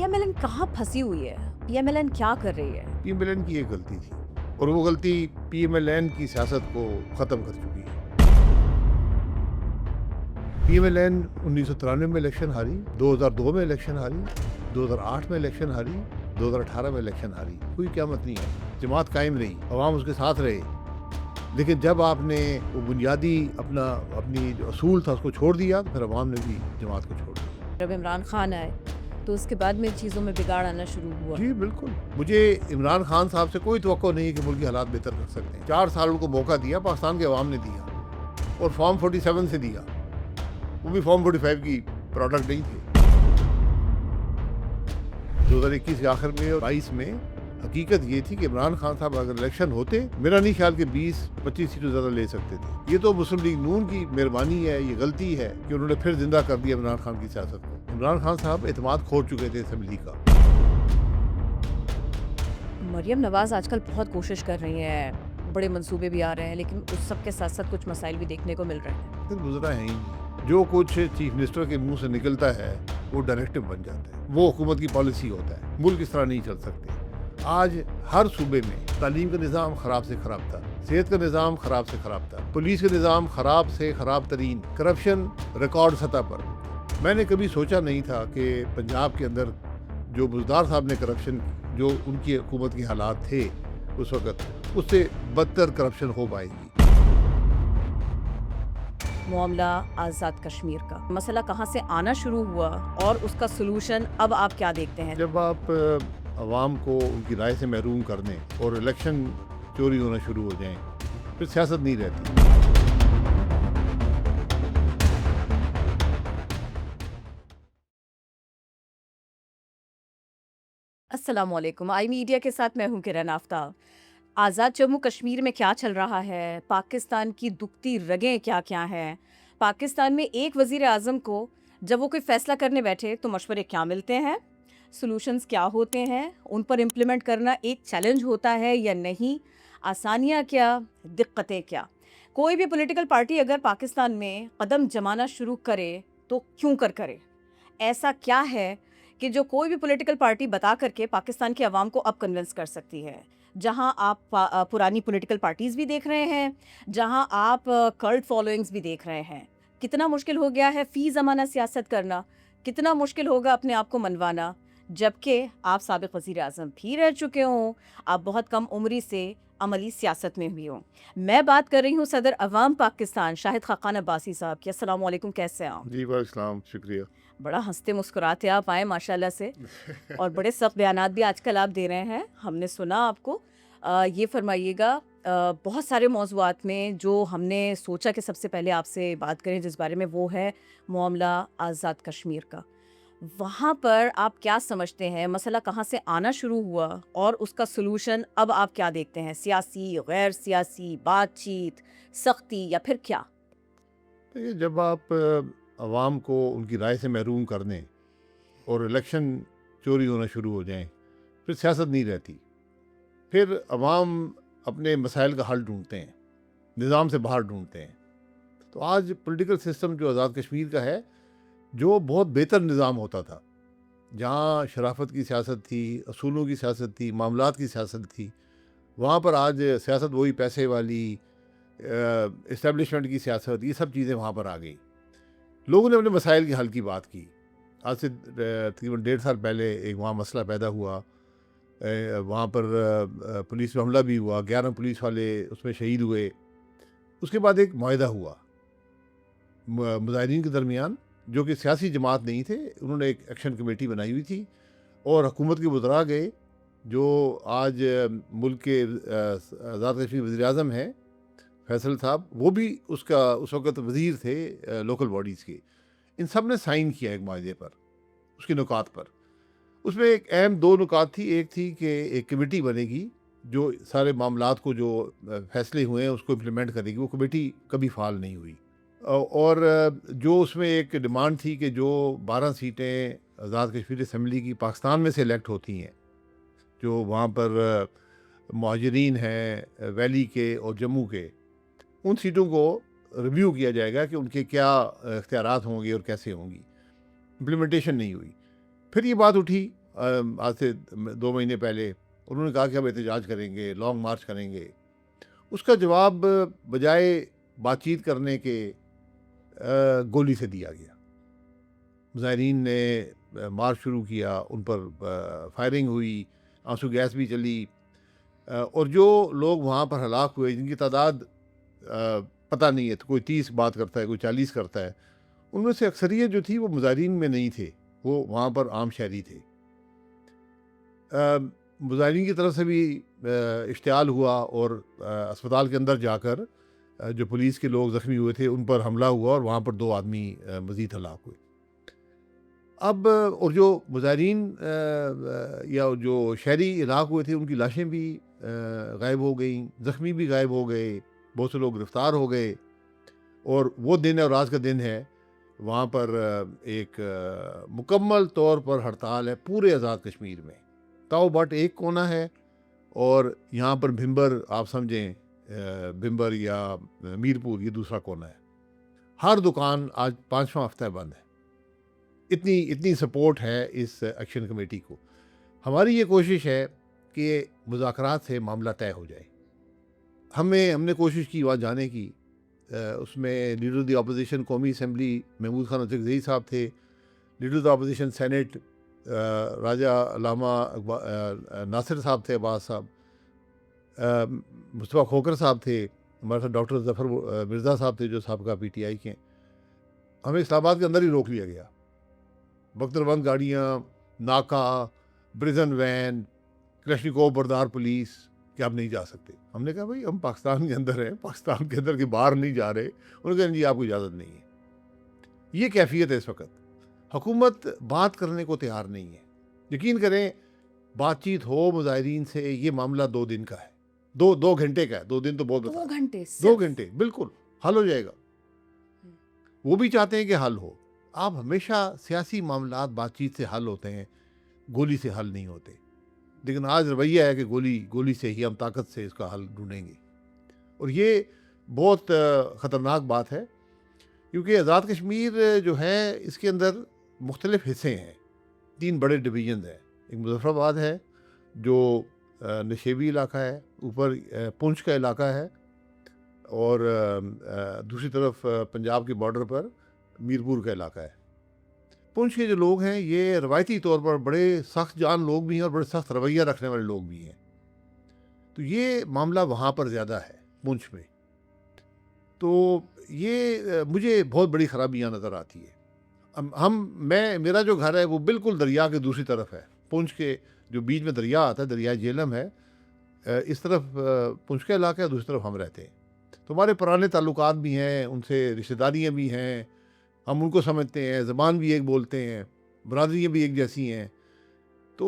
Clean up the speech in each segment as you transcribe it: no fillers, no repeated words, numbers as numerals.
पीएमएलएन कहाँ फंसी हुई है? पीएमएलएन क्या कर रही है? पीएमएलएन की एक गलती थी और वो गलती पीएमएलएन की सियासत को ख़त्म कर चुकी है। पीएमएलएन 1993 में इलेक्शन हारी, 2002 में इलेक्शन हारी, 2008 में इलेक्शन हारी, 2018 में इलेक्शन हारी। कोई क़यामत नहीं है। जमात कायम रही, अवाम उसके साथ रहे। लेकिन जब आपने वो बुनियादी अपनी जो असूल था उसको छोड़ दिया, तो फिर अवाम ने भी जमात को छोड़ दिया। जब इमरान खान आए तो उसके बाद में चीज़ों में बिगाड़ आना शुरू हुआ। जी बिल्कुल। मुझे इमरान खान साहब से कोई तवक्को नहीं है कि मुल्क के हालात बेहतर कर सकते हैं। 4 साल उनको मौका दिया, पाकिस्तान के अवाम ने दिया और फॉर्म 47 से दिया। वो भी फॉर्म 45 की प्रोडक्ट नहीं थे। 2021 के आखिर में और 22 में हकीकत ये थी कि इमरान खान साहब अगर इलेक्शन होते, मेरा नहीं ख्याल कि 20-25 सीटों ज़्यादा ले सकते थे। ये तो मुस्लिम लीग नून की मेहरबानी है, ये गलती है कि उन्होंने फिर जिंदा कर दिया इमरान खान की सियासत को। इमरान खान साहब एतमाद खो चुके थे असेंबली का। मरियम नवाज आजकल बहुत कोशिश कर रही हैं, बड़े मंसूबे भी आ रहे हैं, लेकिन उस सब के साथ साथ कुछ मसाइल भी देखने को मिल रहे हैं। फिर गुजरा है ही नहीं। जो कुछ चीफ मिनिस्टर के मुंह से निकलता है वो डायरेक्टिव बन जाता है, वो हुकूमत की पॉलिसी होता है। मुल्क इस तरह नहीं चल सकते। आज हर सूबे में तालीम का निज़ाम खराब से खराब था, सेहत का निज़ाम खराब से खराब था, पुलिस का निज़ाम खराब से खराब तरीन, करप्शन रिकॉर्ड सतह पर। मैंने कभी सोचा नहीं था कि पंजाब के अंदर जो बुज़दार साहब ने करप्शन, जो उनकी हुकूमत के हालात थे उस वक़्त, उससे बदतर करप्शन हो पाएगी। मामला आज़ाद कश्मीर का मसला कहाँ से आना शुरू हुआ और उसका सोल्यूशन अब आप क्या देखते हैं? जब आप अवाम को उनकी राय से महरूम कर दें और इलेक्शन चोरी होना शुरू हो जाएं, फिर सियासत नहीं रहती। अस्सलामुअलैकुम, आई मीडिया के साथ मैं हूं किरण आफ्ताब। आज़ाद जम्मू कश्मीर में क्या चल रहा है? पाकिस्तान की दुखती रगें क्या क्या हैं? पाकिस्तान में एक वज़ीर आज़म को जब वो कोई फ़ैसला करने बैठे तो मशवरे क्या मिलते हैं? सॉल्यूशंस क्या होते हैं? उन पर इम्प्लीमेंट करना एक चैलेंज होता है या नहीं? आसानियाँ क्या? दिक्कतें क्या? कोई भी पॉलिटिकल पार्टी अगर पाकिस्तान में कदम जमाना शुरू करे तो क्यों करे? ऐसा क्या है कि जो कोई भी पॉलिटिकल पार्टी बता करके पाकिस्तान के अवाम को अब कन्विंस कर सकती है? जहां आप पुरानी पॉलिटिकल पार्टीज भी देख रहे हैं, जहां आप कल्ट फॉलोइंग्स भी देख रहे हैं। कितना मुश्किल हो गया है फी ज़माना सियासत करना, कितना मुश्किल होगा अपने आप को मनवाना, जबकि आप साबिक वज़ीर आज़म भी रह चुके हों, आप बहुत कम उम्री से अमली सियासत में हुई हों। मैं बात कर रही हूँ सदर अवाम पाकिस्तान शाहिद खाकान अब्बासी साहब की। अस्सलाम वालेकुम, कैसे हैं आप? जी वालेकुम, शुक्रिया। बड़ा हंसते मुस्कुराते आप आए माशाल्लाह से, और बड़े सख्त बयानात भी आजकल आप दे रहे हैं, हमने सुना आपको। ये फरमाइएगा, बहुत सारे मौज़ूआत में जो हमने सोचा कि सबसे पहले आपसे बात करें जिस बारे में, वो है मामला आज़ाद कश्मीर का। वहाँ पर आप क्या समझते हैं, मसला कहाँ से आना शुरू हुआ और उसका सॉल्यूशन अब आप क्या देखते हैं? सियासी, गैर सियासी, बातचीत, सख्ती या फिर क्या? देखिए, जब आप अवाम को उनकी राय से महरूम कर दें और इलेक्शन चोरी होना शुरू हो जाएं, फिर सियासत नहीं रहती। फिर अवाम अपने मसाइल का हल ढूंढते हैं, निज़ाम से बाहर ढूंढते हैं। तो आज पॉलिटिकल सिस्टम जो आज़ाद कश्मीर का है, जो बहुत बेहतर निज़ाम होता था, जहाँ शराफत की सियासत थी, असूलों की सियासत थी, मामलात की सियासत थी, वहाँ पर आज सियासत वही पैसे वाली, इस्टेब्लिशमेंट की सियासत, ये सब चीज़ें वहाँ पर आ गई। लोगों ने अपने मसाइल के हल की बात की। आज से तकरीबन 1.5 साल पहले एक वहाँ मसला पैदा हुआ। वहाँ पर पुलिस पे हमला भी हुआ, 11 पुलिस वाले उसमें शहीद हुए। उसके बाद एक मुआहदा हुआ मुजाहिदीन के दरमियान, जो कि सियासी जमात नहीं थे। उन्होंने एक एक्शन कमेटी बनाई हुई थी और हुकूमत के वज़रा गए, जो आज मुल्क के आज़ाद कश्मीर वज़ीर आज़म हैं फैसल साहब, वो भी उसका उस वक़्त वज़ीर थे लोकल बॉडीज़ के। इन सब ने साइन किया एक माहदे पर, उसके नुकात पर। उसमें एक अहम 2 नुकात थी। एक थी कि एक कमेटी बनेगी जो सारे मामलात को, जो फैसले हुए हैं उसको इम्प्लीमेंट करेगी। वो कमेटी कभी फ़ाल नहीं हुई। और जो उसमें एक डिमांड थी कि जो 12 सीटें आज़ाद कश्मीर असम्बली की पाकिस्तान में से इलेक्ट होती हैं, जो वहाँ पर मुहाजिरीन हैं वैली के और जम्मू के, उन सीटों को रिव्यू किया जाएगा कि उनके क्या इख्तियारात होंगे और कैसे होंगी। इम्प्लीमेंटेशन नहीं हुई। फिर ये बात उठी आज से 2 महीने पहले उन्होंने कहा कि हम एहतजाज करेंगे, लॉन्ग मार्च करेंगे। उसका जवाब बजाय बातचीत करने के गोली से दिया गया। मुजाहिरीन ने मार्च शुरू किया, उन पर फायरिंग हुई, आंसू गैस भी चली, और जो लोग वहाँ पर हलाक हुए, जिनकी तादाद पता नहीं है, तो कोई 30 बात करता है, कोई 40 करता है, उनमें से अक्सरियत जो थी वो मुजाहिरीन में नहीं थे, वो वहाँ पर आम शहरी थे। मुजाहिरीन की तरफ से भी इश्तियाल हुआ और अस्पताल के अंदर जाकर जो पुलिस के लोग ज़ख्मी हुए थे उन पर हमला हुआ और वहाँ पर 2 आदमी मज़ीद हलाक हुए। अब और जो मुजाहिरीन या जो शहरी हलाक हुए थे उनकी लाशें भी गायब हो गई, ज़ख्मी भी गायब हो गए, बहुत से लोग गिरफ़्तार हो गए। और वो दिन और आज का दिन है, वहाँ पर एक मुकम्मल तौर पर हड़ताल है पूरे आज़ाद कश्मीर में। ताऊ बट एक कोना है और यहाँ पर भिंबर, आप समझें भिंबर या मीरपुर, ये दूसरा कोना है। हर दुकान आज 5वां हफ्ता बंद है। इतनी सपोर्ट है इस एक्शन कमेटी को। हमारी ये कोशिश है कि मुज़ाकरात से मामला तय हो जाए। हमने कोशिश की वहाँ जाने की। उसमें लीडर ऑफ द अपोजिशन कौमी असम्बली महमूद खान अज़हरी साहब थे, leader of the opposition senate Raja Allama Nasir sahab थे, अब्बास साहब, मुस्तफ़ा खोकर साहब थे, हमारे साथ डॉक्टर ज़फ़र मिर्ज़ा साहब थे जो साबका PTI के। हमें इस्लामाबाद के अंदर ही रोक लिया गया। बख्तरबंद गाड़ियाँ, नाका, प्रिजन वैन, क्लशनिकोव बरदार पुलिस कि आप नहीं जा सकते। हमने कहा भाई हम पाकिस्तान के अंदर हैं, पाकिस्तान के अंदर के बाहर नहीं जा रहे। उन्होंने कहा जी आपको इजाज़त नहीं है। ये कैफियत है इस वक्त। हुकूमत बात करने को तैयार नहीं है। यकीन करें, बातचीत हो मुजाहिरीन से, ये मामला 2 दिन का है, 2 घंटे का है। 2 दिन तो बहुत 2 घंटे 2 सिर्फ? घंटे बिल्कुल हल हो जाएगा। वो भी चाहते हैं कि हल हो। आप हमेशा सियासी मामलात बातचीत से हल होते हैं, गोली से हल नहीं होते। लेकिन आज रवैया है कि गोली से ही, हम ताकत से इसका हल ढूंढेंगे। और ये बहुत ख़तरनाक बात है, क्योंकि आज़ाद कश्मीर जो है इसके अंदर मुख्तलिफ हिस्से हैं। 3 बड़े डिवीज़न हैं। एक मुज़फ़्फ़राबाद है जो नशेबी इलाका है, ऊपर पुंछ का इलाका है, और दूसरी तरफ पंजाब के बॉर्डर पर मीरपुर का इलाका है। पुंछ के जो लोग हैं ये रवायती तौर पर बड़े सख्त जान लोग भी हैं और बड़े सख्त रवैया रखने वाले लोग भी हैं। तो ये मामला वहाँ पर ज़्यादा है पुंछ में। तो ये मुझे बहुत बड़ी ख़राबियाँ नज़र आती है। मेरा जो घर है वो बिल्कुल दरिया के दूसरी तरफ है। पुंछ के जो बीच में दरिया आता है, दरिया झेलम है, इस तरफ पुंछ का इलाका है, दूसरी तरफ हम रहते हैं। तो हमारे पुराने ताल्लुकात भी हैं, उनसे रिश्तेदारियाँ भी हैं, हम उनको समझते हैं, ज़बान भी एक बोलते हैं, बरादरियाँ भी एक जैसी हैं। तो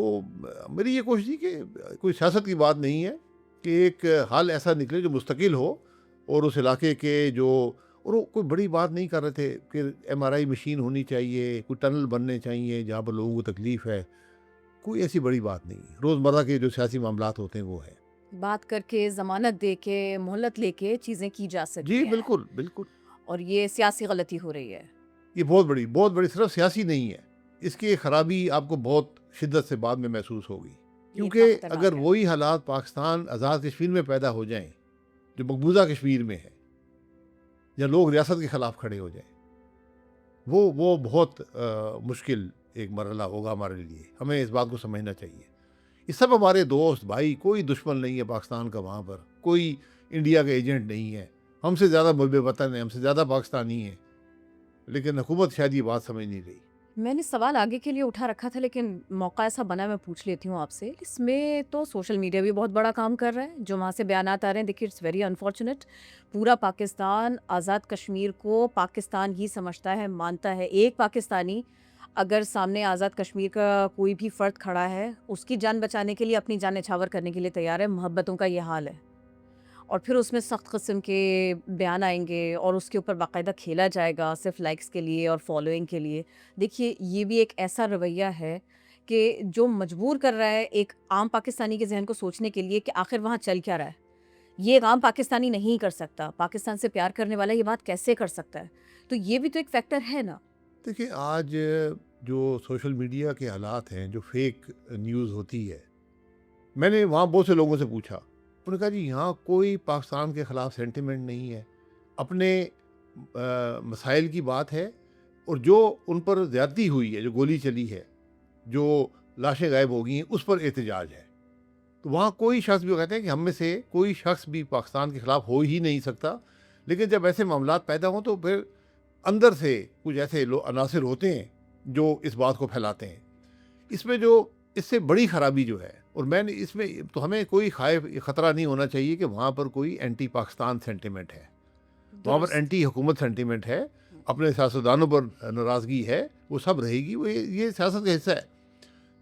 मेरी ये कोशिश थी कि कोई सियासत की बात नहीं है कि एक हल ऐसा निकले जो मुस्तकिल हो, और उस इलाके के जो, और वो कोई बड़ी बात नहीं कर रहे थे कि MRI मशीन होनी चाहिए, कोई टनल बनने चाहिए जहाँ पर लोगों को तकलीफ़ है। कोई ऐसी बड़ी बात नहीं है। रोज़मर्रा के जो सियासी मामलात होते हैं वो है। बात करके, ज़मानत दे के, मोहलत लेके चीज़ें की जा सकती जी हैं। बिल्कुल, बिल्कुल। और ये सियासी गलती हो रही है। ये बहुत बड़ी सिर्फ सियासी नहीं है। इसकी खराबी आपको बहुत शिद्दत से बाद में महसूस होगी। ये क्योंकि इतना खतरनाक अगर है। वही हालात पाकिस्तान आज़ाद कश्मीर में पैदा हो जाएं, जो मकबूजा कश्मीर में है, या लोग रियासत के ख़िलाफ़ खड़े हो जाएं, वो बहुत मुश्किल एक मरहला होगा हमारे लिए। हमें इस बात को समझना चाहिए। ये सब हमारे दोस्त भाई, कोई दुश्मन नहीं है पाकिस्तान का। वहाँ पर कोई इंडिया का एजेंट नहीं है। हमसे ज़्यादा मुल्क वतन है, हमसे ज़्यादा पाकिस्तानी है, लेकिन हुकूमत शायद ये बात समझ नहीं रही। मैंने सवाल आगे के लिए उठा रखा था, लेकिन मौका ऐसा बना, मैं पूछ लेती हूँ आपसे। इसमें तो सोशल मीडिया भी बहुत बड़ा काम कर रहा है। जो वहाँ से बयानात आ रहे हैं, देखिए इट्स वेरी अनफॉर्चुनेट। पूरा पाकिस्तान आज़ाद कश्मीर को पाकिस्तान ही समझता है, मानता है। एक पाकिस्तानी अगर सामने आज़ाद कश्मीर का कोई भी फ़र्द खड़ा है, उसकी जान बचाने के लिए अपनी जान न्यौछावर करने के लिए तैयार है। मोहब्बतों का ये हाल है। और फिर उसमें सख्त किस्म के बयान आएंगे और उसके ऊपर बाकायदा खेला जाएगा सिर्फ लाइक्स के लिए और फॉलोइंग के लिए। देखिए ये भी एक ऐसा रवैया है कि जो मजबूर कर रहा है एक आम पाकिस्तानी के जहन को सोचने के लिए कि आखिर वहाँ चल क्या रहा है। ये एक आम पाकिस्तानी नहीं कर सकता। पाकिस्तान से प्यार करने वाला ये बात कैसे कर सकता है? तो ये भी तो एक फैक्टर है ना। देखिए आज जो सोशल मीडिया के हालात हैं, जो फेक न्यूज़ होती है, मैंने वहाँ बहुत से लोगों से पूछा। उन्होंने कहा जी यहाँ कोई पाकिस्तान के ख़िलाफ़ सेंटिमेंट नहीं है, अपने मसाइल की बात है, और जो उन पर ज़्यादती हुई है, जो गोली चली है, जो लाशें गायब हो गई हैं, उस पर एहतजाज है। तो वहाँ कोई शख्स भी, वो कहते हैं कि हम में से कोई शख्स भी पाकिस्तान के ख़िलाफ़ हो ही नहीं सकता, लेकिन जब ऐसे मामलात पैदा हों तो फिर अंदर से कुछ ऐसे अनासिर होते हैं जो इस बात को फैलाते हैं। इसमें जो इससे बड़ी ख़राबी जो है, और मैंने इसमें तो हमें कोई ख़तरा नहीं होना चाहिए कि वहाँ पर कोई एंटी पाकिस्तान सेंटिमेंट है, वहाँ पर दुरुस्त। एंटी हुकूमत सेंटिमेंट है, अपने सियासतदानों पर नाराज़गी है, वो सब रहेगी। वो ये सियासत का हिस्सा है।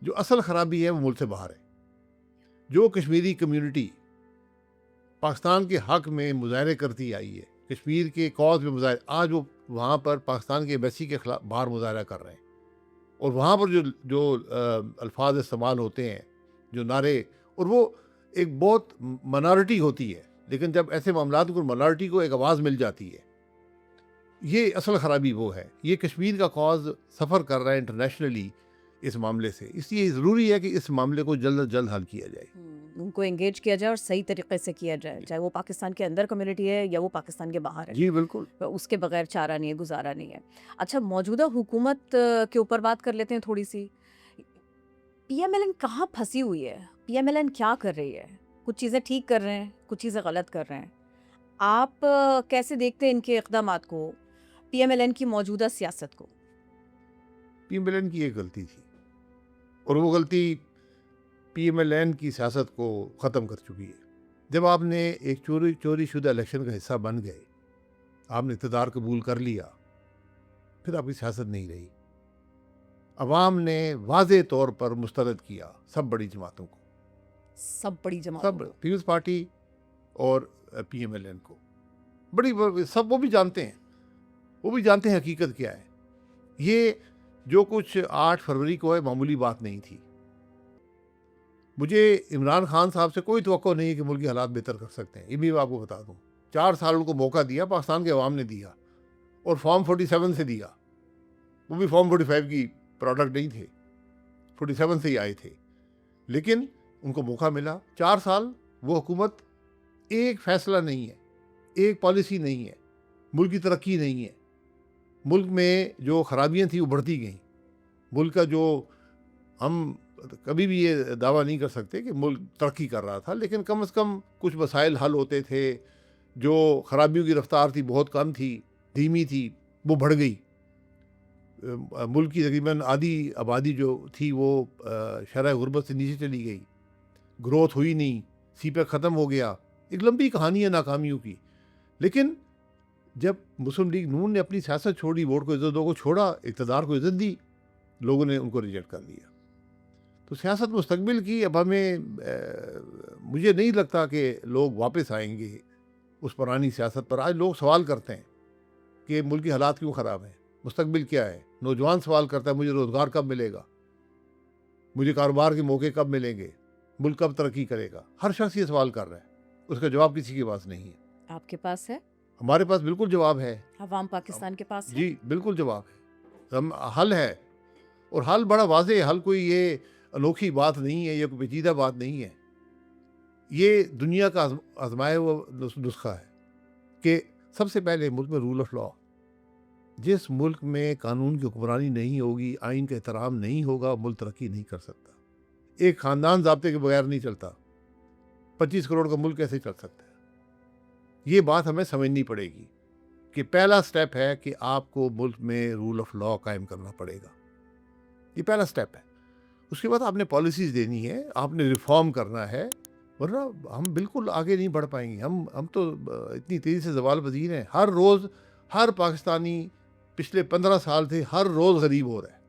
जो असल ख़राबी है वो मुल्क से बाहर है। जो कश्मीरी कम्यूनिटी पाकिस्तान के हक़ में मुज़ाहरे करती आई है, कश्मीर के कॉज में मुज़ाहरे, आज वो वहाँ पर पाकिस्तान की एम्बेसी के खिलाफ बाहर मुज़ाहरा कर रहे हैं, और वहाँ पर जो जो अल्फाज इस्तेमाल होते हैं, जो नारे, और वो एक बहुत माइनॉरिटी होती है, लेकिन जब ऐसे मामलात को माइनॉरिटी को एक आवाज़ मिल जाती है, ये असल ख़राबी वो है। ये कश्मीर का कॉज सफ़र कर रहा है इंटरनेशनली इस मामले से, इसलिए ज़रूरी है कि इस मामले को जल्द अज जल्द हल किया जाए। उनको एंगेज किया जाए और सही तरीके से किया जाए, चाहे वो पाकिस्तान के अंदर कम्युनिटी है या वो पाकिस्तान के बाहर है। जी बिल्कुल। तो उसके बगैर चारा नहीं है, गुजारा नहीं है। अच्छा, मौजूदा हुकूमत के ऊपर बात कर लेते हैं थोड़ी सी। पीएमएलएन कहाँ फंसी हुई है? पीएमएलएन क्या कर रही है? कुछ चीज़ें ठीक कर रहे हैं, कुछ चीज़ें गलत कर रहे हैं। आप कैसे देखते हैं इनके इक़दामात को, पीएमएलएन की मौजूदा सियासत को? पीएमएलएन की एक गलती थी, और वो गलती पीएमएलएन की सियासत को ख़त्म कर चुकी है। जब आपने एक चोरी शुदा इलेक्शन का हिस्सा बन गए, आपने इक़्तिदार कबूल कर लिया, फिर आपकी सियासत नहीं रही। अवाम ने वाज़े तौर पर मुस्तरद किया सब बड़ी जमातों को, सब बड़ी सब जमातों को। पीपल्स पार्टी और पीएमएलएन को, सब वो भी जानते हैं, वो भी जानते हैं हकीकत क्या है। ये जो कुछ 8 फरवरी को है, मामूली बात नहीं थी। मुझे इमरान खान साहब से कोई तवक्को नहीं है कि मुल्क के हालात बेहतर कर सकते हैं, ये भी मैं आपको बता दूं। 4 साल उनको मौका दिया, पाकिस्तान के अवाम ने दिया, और फॉर्म 47 से दिया। वो भी फॉर्म 45 की प्रोडक्ट नहीं थे, 47 से ही आए थे, लेकिन उनको मौका मिला। 4 साल वो हुकूमत, एक फैसला नहीं है, एक पॉलिसी नहीं है, मुल्क की तरक्की नहीं है। मुल्क में जो खराबियाँ थी वो बढ़ती गईं। मुल्क का जो, हम कभी भी ये दावा नहीं कर सकते कि मुल्क तरक्की कर रहा था, लेकिन कम से कम कुछ मसाइल हल होते थे। जो खराबियों की रफ्तार थी बहुत कम थी, धीमी थी, वो बढ़ गई। मुल्क की तकरीबन आधी आबादी जो थी वो शरह गुर्बत से नीचे चली गई, ग्रोथ हुई नहीं, सीपैक ख़त्म हो गया। एक लंबी कहानी है नाकामियों की। लेकिन जब मुस्लिम लीग नून ने अपनी सियासत छोड़ी, वोट को इज़्ज़त दो को छोड़ा, इक़्तिदार को इज़्ज़त दी, लोगों ने उनको रिजेक्ट कर दिया। तो सियासत मुस्तकबिल की अब हमें मुझे नहीं लगता कि लोग वापस आएंगे उस पुरानी सियासत पर। आज लोग सवाल करते हैं कि मुल्क के हालात क्यों ख़राब हैं, मुस्तकबिल क्या है। नौजवान सवाल करता है, मुझे रोज़गार कब मिलेगा, मुझे कारोबार के मौके कब मिलेंगे, मुल्क कब तरक्की करेगा। हर शख्स ये सवाल कर रहा है, उसका जवाब किसी के पास नहीं है। आपके पास है? हमारे पास बिल्कुल जवाब है। अवाम पाकिस्तान के पास है? जी बिल्कुल जवाब है। हम हल है, और हल बड़ा वाज़ेह है। हल कोई ये अनोखी बात नहीं है, ये कोई पेचीदा बात नहीं है। ये दुनिया का आजमाया हुआ नुस्खा है कि सबसे पहले मुल्क में रूल ऑफ लॉ। जिस मुल्क में कानून की हुक्मरानी नहीं होगी, आइन का एहतराम नहीं होगा, मुल्क तरक्की नहीं कर सकता। एक ख़ानदान ज़ाब्ते के बगैर नहीं चलता। 25 करोड़ का मुल्क कैसे चल सकता है? ये बात हमें समझनी पड़ेगी कि पहला स्टेप है कि आपको मुल्क में रूल ऑफ लॉ कायम करना पड़ेगा। ये पहला स्टेप है। उसके बाद आपने पॉलिसीज़ देनी है, आपने रिफॉर्म करना है, वरना हम बिल्कुल आगे नहीं बढ़ पाएंगे। हम तो इतनी तेज़ी से ज़वाल पज़ीर हैं। हर रोज़ हर पाकिस्तानी, पिछले 15 साल से हर रोज़ गरीब हो रहा है।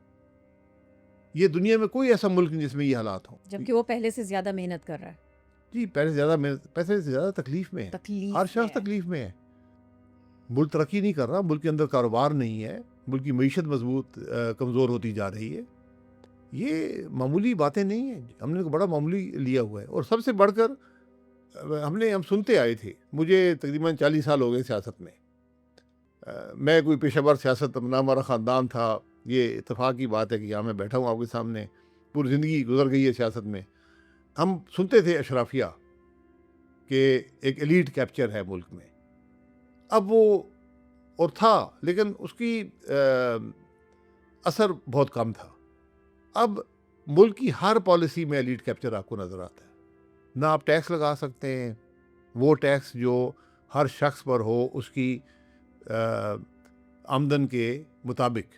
ये दुनिया में कोई ऐसा मुल्क नहीं जिसमें ये हालात हों, जबकि वो पहले से ज़्यादा मेहनत कर रहा है। जी पहले से ज़्यादा पैसे से ज़्यादा तकलीफ़ में है। तकलीफ हर शख्स तकलीफ़ में है। मुल्क तरक्की नहीं कर रहा, मुल्क के अंदर कारोबार नहीं है, मुल्क की मईशत मजबूत कमज़ोर होती जा रही है। ये मामूली बातें नहीं हैं, हमने तो बड़ा मामूली लिया हुआ है। और सबसे बढ़कर हम सुनते आए थे, मुझे तकरीबन 40 साल हो गए सियासत में। मैं कोई पेशावर सियासत ना, हमारा ख़ानदान था ये इत्तेफाक की बात है कि यहाँ मैं बैठा हूँ आपके सामने, पूरी ज़िंदगी गुजर गई है सियासत में। हम सुनते थे अशराफिया कि एक एलीट कैप्चर है मुल्क में, अब वो और था, लेकिन उसकी असर बहुत कम था। अब मुल्क की हर पॉलिसी में एलीट कैप्चर आपको नज़र आता है। ना आप टैक्स लगा सकते हैं, वो टैक्स जो हर शख्स पर हो उसकी आमदन के मुताबिक।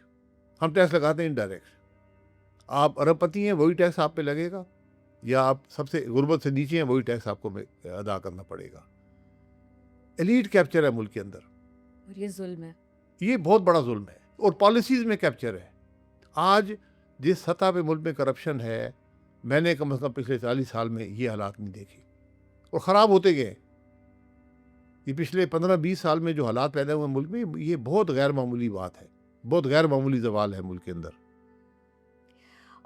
हम टैक्स लगाते हैं इनडायरेक्ट। आप अरबपति हैं, वही टैक्स आप पे लगेगा, या आप सबसे गुर्बत से नीचे हैं, वही टैक्स आपको अदा करना पड़ेगा। एलीट कैप्चर है मुल्क के अंदर, और ये जुल्म है। ये बहुत बड़ा जुल्म है। और पॉलिसीज़ में कैप्चर है। आज जिस सतह पे मुल्क में करप्शन है, मैंने कम से कम पिछले 40 साल में ये हालात नहीं देखे, और ख़राब होते गए। ये पिछले 15-20 साल में जो हालात पैदा हुए मुल्क में, ये बहुत गैर मामूली बात है, बहुत गैर मामूली ज़वाल है मुल्क के अंदर।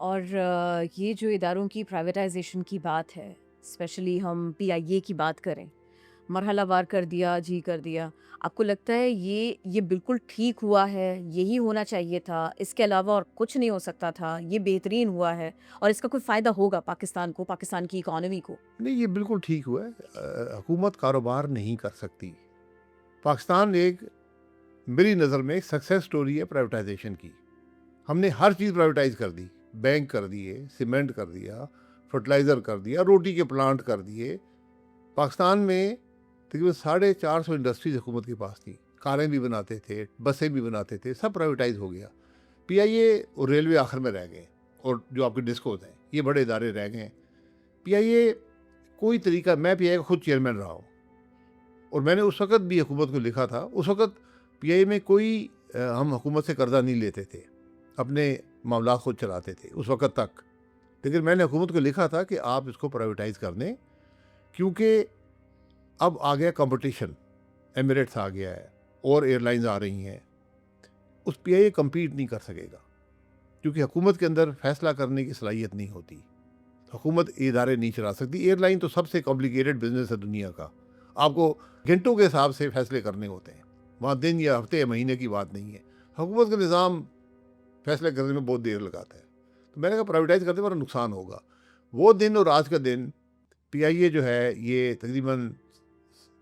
और ये जो इदारों की प्राइवेटाइजेशन की बात है, स्पेशली हम पीआईए की बात करें, मरहलावार कर दिया, जी कर दिया। आपको लगता है ये बिल्कुल ठीक हुआ है, यही होना चाहिए था, इसके अलावा और कुछ नहीं हो सकता था, ये बेहतरीन हुआ है और इसका कोई फ़ायदा होगा पाकिस्तान को, पाकिस्तान की इकॉनमी को? नहीं, ये बिल्कुल ठीक हुआ है। हुकूमत कारोबार नहीं कर सकती। पाकिस्तान एक, मेरी नज़र में एक सक्सेस स्टोरी है प्राइवेटाइजेशन की। हमने हर चीज़ प्राइवेटाइज कर दी, बैंक कर दिए, सीमेंट कर दिया, फर्टिलाइज़र कर दिया, रोटी के प्लांट कर दिए। पाकिस्तान में तकरीबन 450 इंडस्ट्रीज हुकूमत के पास थी। कारें भी बनाते थे, बसें भी बनाते थे, सब प्राइवेटाइज हो गया। पीआईए और रेलवे आखिर में रह गए, और जो आपके डिस्कोज हैं, ये बड़े इदारे रह गए। पीआईए कोई तरीका, मैं पीआईए का खुद चेयरमैन रहा हूँ, और मैंने उस वक़्त भी हुकूमत को लिखा था। उस वक़्त पीआईए में कोई हम हुकूमत से कर्जा नहीं लेते थे, अपने मामला खुद चलाते थे उस वक़्त तक। लेकिन मैंने हुकूमत को लिखा था कि आप इसको प्राइवेटाइज़ कर दें, क्योंकि अब आ गया कंपटीशन, एमिरेट्स आ गया है और एयरलाइंस आ रही हैं। उस पीआईए कम्पीट नहीं कर सकेगा, क्योंकि हुकूमत के अंदर फैसला करने की सलाहियत नहीं होती। हुकूमत इदारे नहीं चला सकती। एयरलाइन तो सबसे कॉम्प्लिकेटेड बिजनेस है दुनिया का, आपको घंटों के हिसाब से फैसले करने होते हैं, वहाँ दिन या हफ्ते या महीने की बात नहीं है। हुकूमत का निज़ाम फैसले करने में बहुत देर लगाता है। तो मैंने कहा प्राइवेटाइज करते पर नुकसान होगा। वो दिन और आज का दिन, पीआईए जो है ये तकरीबन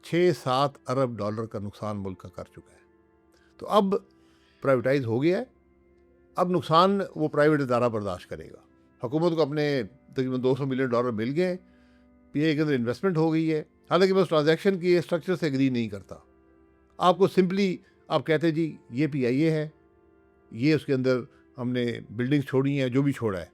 6-7 अरब डॉलर का नुकसान मुल्क का कर चुका है। तो अब प्राइवेटाइज हो गया है, अब नुकसान वो प्राइवेट इदारा बर्दाश्त करेगा। हुकूमत को अपने तकरीबन 200 मिलियन डॉलर मिल गए, पीआईए के अंदर इन्वेस्टमेंट हो गई है। हालांकि मैं उस ट्रांजैक्शन की स्ट्रक्चर से एग्री नहीं करता। आपको सिंपली आप कहते जी ये पीआईए है, ये उसके अंदर हमने बिल्डिंग्स छोड़ी हैं, जो भी छोड़ा है,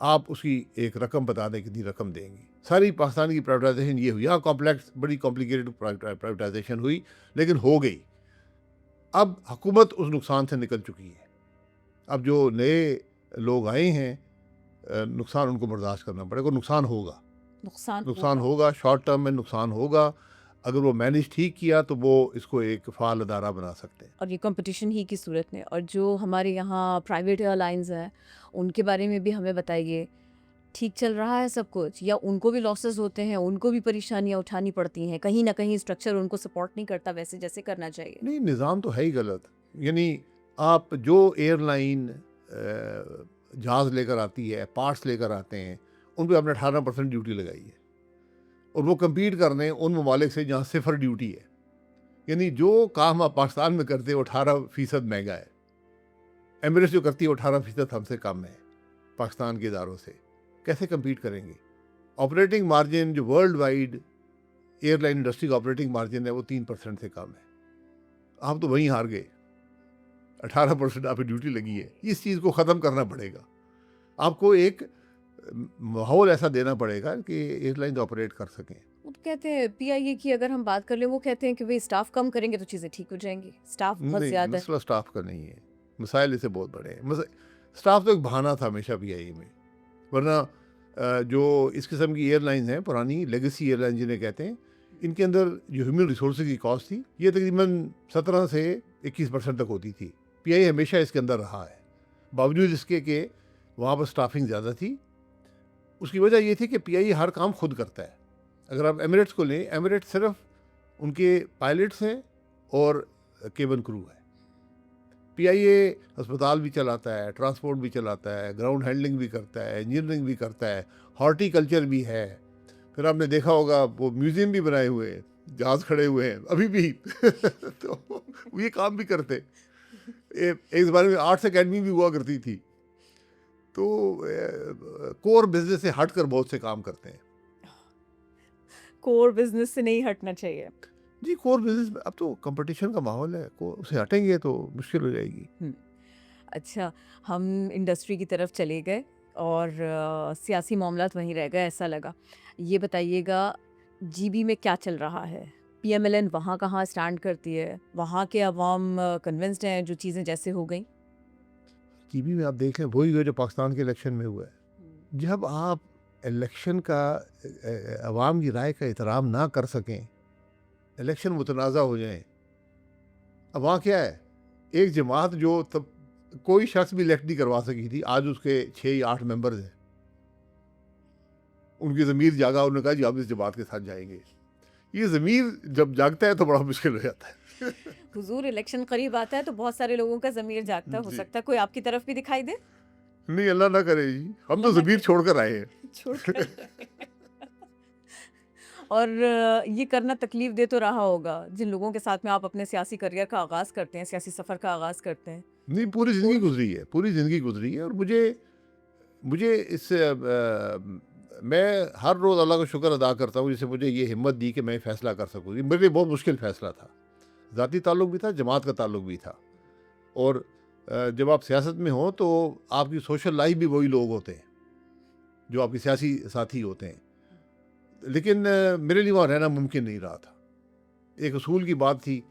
आप उसकी एक रकम बता दें कितनी रकम देंगे। सारी पाकिस्तान की प्राइवेटाइजेशन ये हुई। हाँ, कॉम्प्लेक्स, बड़ी कॉम्प्लिकेटेड प्राइवेटाइजेशन हुई, लेकिन हो गई। अब हुकूमत उस नुकसान से निकल चुकी है। अब जो नए लोग आए हैं, नुकसान उनको बर्दाश्त करना पड़ेगा। नुकसान होगा, नुकसान होगा, शॉर्ट टर्म में नुकसान होगा। अगर वो मैनेज ठीक किया तो वो इसको एक फ़ाल अदारा बना सकते हैं। और ये कंपटीशन ही की सूरत में। और जो हमारे यहाँ प्राइवेट एयरलाइंस हैं, उनके बारे में भी हमें बताइए, ठीक चल रहा है सब कुछ, या उनको भी लॉसेस होते हैं, उनको भी परेशानियाँ उठानी पड़ती हैं, कहीं ना कहीं स्ट्रक्चर उनको सपोर्ट नहीं करता वैसे जैसे करना चाहिए? नहीं, निज़ाम तो है ही गलत। यानी आप जो एयरलाइन जहाज़ लेकर आती है, पार्ट्स लेकर आते हैं, उन पर आपने 18% ड्यूटी लगाई है, और वो कम्पीट कर रहे हैं उन ममालिक से जहाँ 0 ड्यूटी है। यानी जो काम आप पाकिस्तान में करते हैं वो 18% महंगा है। एमिरेट्स जो करती है वो 18% हमसे कम है पाकिस्तान के इदारों से। कैसे कम्पीट करेंगे? ऑपरेटिंग मार्जिन जो वर्ल्ड वाइड एयरलाइन इंडस्ट्री का ऑपरेटिंग मार्जिन है वो 3% से कम है। आप तो वहीं हार गए। 18% आप ड्यूटी लगी है। इस चीज़ को ख़त्म करना पड़ेगा। आपको एक माहौल ऐसा देना पड़ेगा कि एयरलाइन ऑपरेट कर सकें। वो तो कहते हैं पीआईए की अगर हम बात कर लें, वो कहते हैं कि भाई स्टाफ कम करेंगे तो चीज़ें ठीक हो जाएंगी। स्टाफ बहुत नहीं, ज़्यादा है। मसला स्टाफ का नहीं है, मसाइल इससे बहुत बड़े हैं। स्टाफ तो एक बहाना था हमेशा पीआईए में, वरना जो इस किस्म की एयरलाइंस हैं, पुरानी लेगेसी एयरलाइन जिन्हें कहते हैं, इनके अंदर जो ह्यूमन रिसोर्स की कॉस्ट थी ये तकरीबन 17 से 21% तक होती थी। पीआईए हमेशा इसके अंदर रहा है, बावजूद इसके कि वहाँ पर स्टाफिंग ज़्यादा थी। उसकी वजह ये थी कि पीआईए हर काम खुद करता है। अगर आप एमिरेट्स को लें, एमिरेट्स सिर्फ उनके पायलट्स हैं और केबिन क्रू है। पीआईए अस्पताल भी चलाता है, ट्रांसपोर्ट भी चलाता है, ग्राउंड हैंडलिंग भी करता है, इंजीनियरिंग भी करता है, हॉर्टिकल्चर भी है। फिर आपने देखा होगा वो म्यूजियम भी बनाए हुए हैं, जहाज खड़े हुए हैं अभी भी तो वो ये काम भी करते। एक ज़माने में आर्ट्स एकेडमी भी हुआ करती थी। तो कोर बिजनेस से हटकर बहुत से काम करते हैं। कोर बिजनेस से नहीं हटना चाहिए। जी, कोर बिजनेस में अब तो कंपटीशन का माहौल है, उससे हटेंगे तो मुश्किल हो जाएगी। अच्छा, हम इंडस्ट्री की तरफ चले गए और सियासी मामलात वहीं रह गए ऐसा लगा। ये बताइएगा जीबी में क्या चल रहा है? पीएमएलएन वहाँ कहाँ स्टैंड करती है? वहाँ के अवाम कन्विंस्ड हैं जो चीज़ें जैसे हो गई? टीवी में आप देख लें वही हुआ जो पाकिस्तान के इलेक्शन में हुआ है। जब आप इलेक्शन का अवाम की राय का एहतराम ना कर सकें, इलेक्शन मुतनाज़ा हो जाएं, अब वहाँ क्या है, एक जमात जो तब कोई शख्स भी इलेक्ट नहीं करवा सकी थी, आज उसके 6 या 8 मेंबर्स हैं। उनकी ज़मीर जागा, उन्होंने कहा जी हम इस जमात के साथ जाएंगे। ये ज़मीर जब जागता है तो बड़ा मुश्किल हो जाता है। हुजूर इलेक्शन करीब आता है तो बहुत सारे लोगों का ज़मीर जागता हो जी। सकता है कोई आपकी तरफ भी दिखाई दे? नहीं, अल्लाह ना करे जी, हम तो अल्लाह ना ज़मीर करे। छोड़कर आए हैं। छोड़कर और ये करना तकलीफ दे तो रहा होगा जिन लोगों के साथ में आप अपने सियासी करियर का आगाज़ करते हैं, सियासी सफ़र का आगाज़ करते हैं। नहीं, पूरी ज़िंदगी छोड़ गुजरी है, पूरी ज़िंदगी गुजरी है। और मुझे मुझे इससे मैं हर रोज़ अल्लाह का शुक्र अदा करता हूँ जिससे मुझे ये हिम्मत दी कि मैं फ़ैसला कर सकूँ। ये मेरे लिए बहुत मुश्किल फ़ैसला था। ज़ाती ताल्लुक भी था, जमात का ताल्लुक भी था। और जब आप सियासत में हो तो आपकी सोशल लाइफ भी वही लोग होते हैं जो आपके सियासी साथी होते हैं। लेकिन मेरे लिए वहाँ रहना मुमकिन नहीं रहा था। एक असूल की बात थी,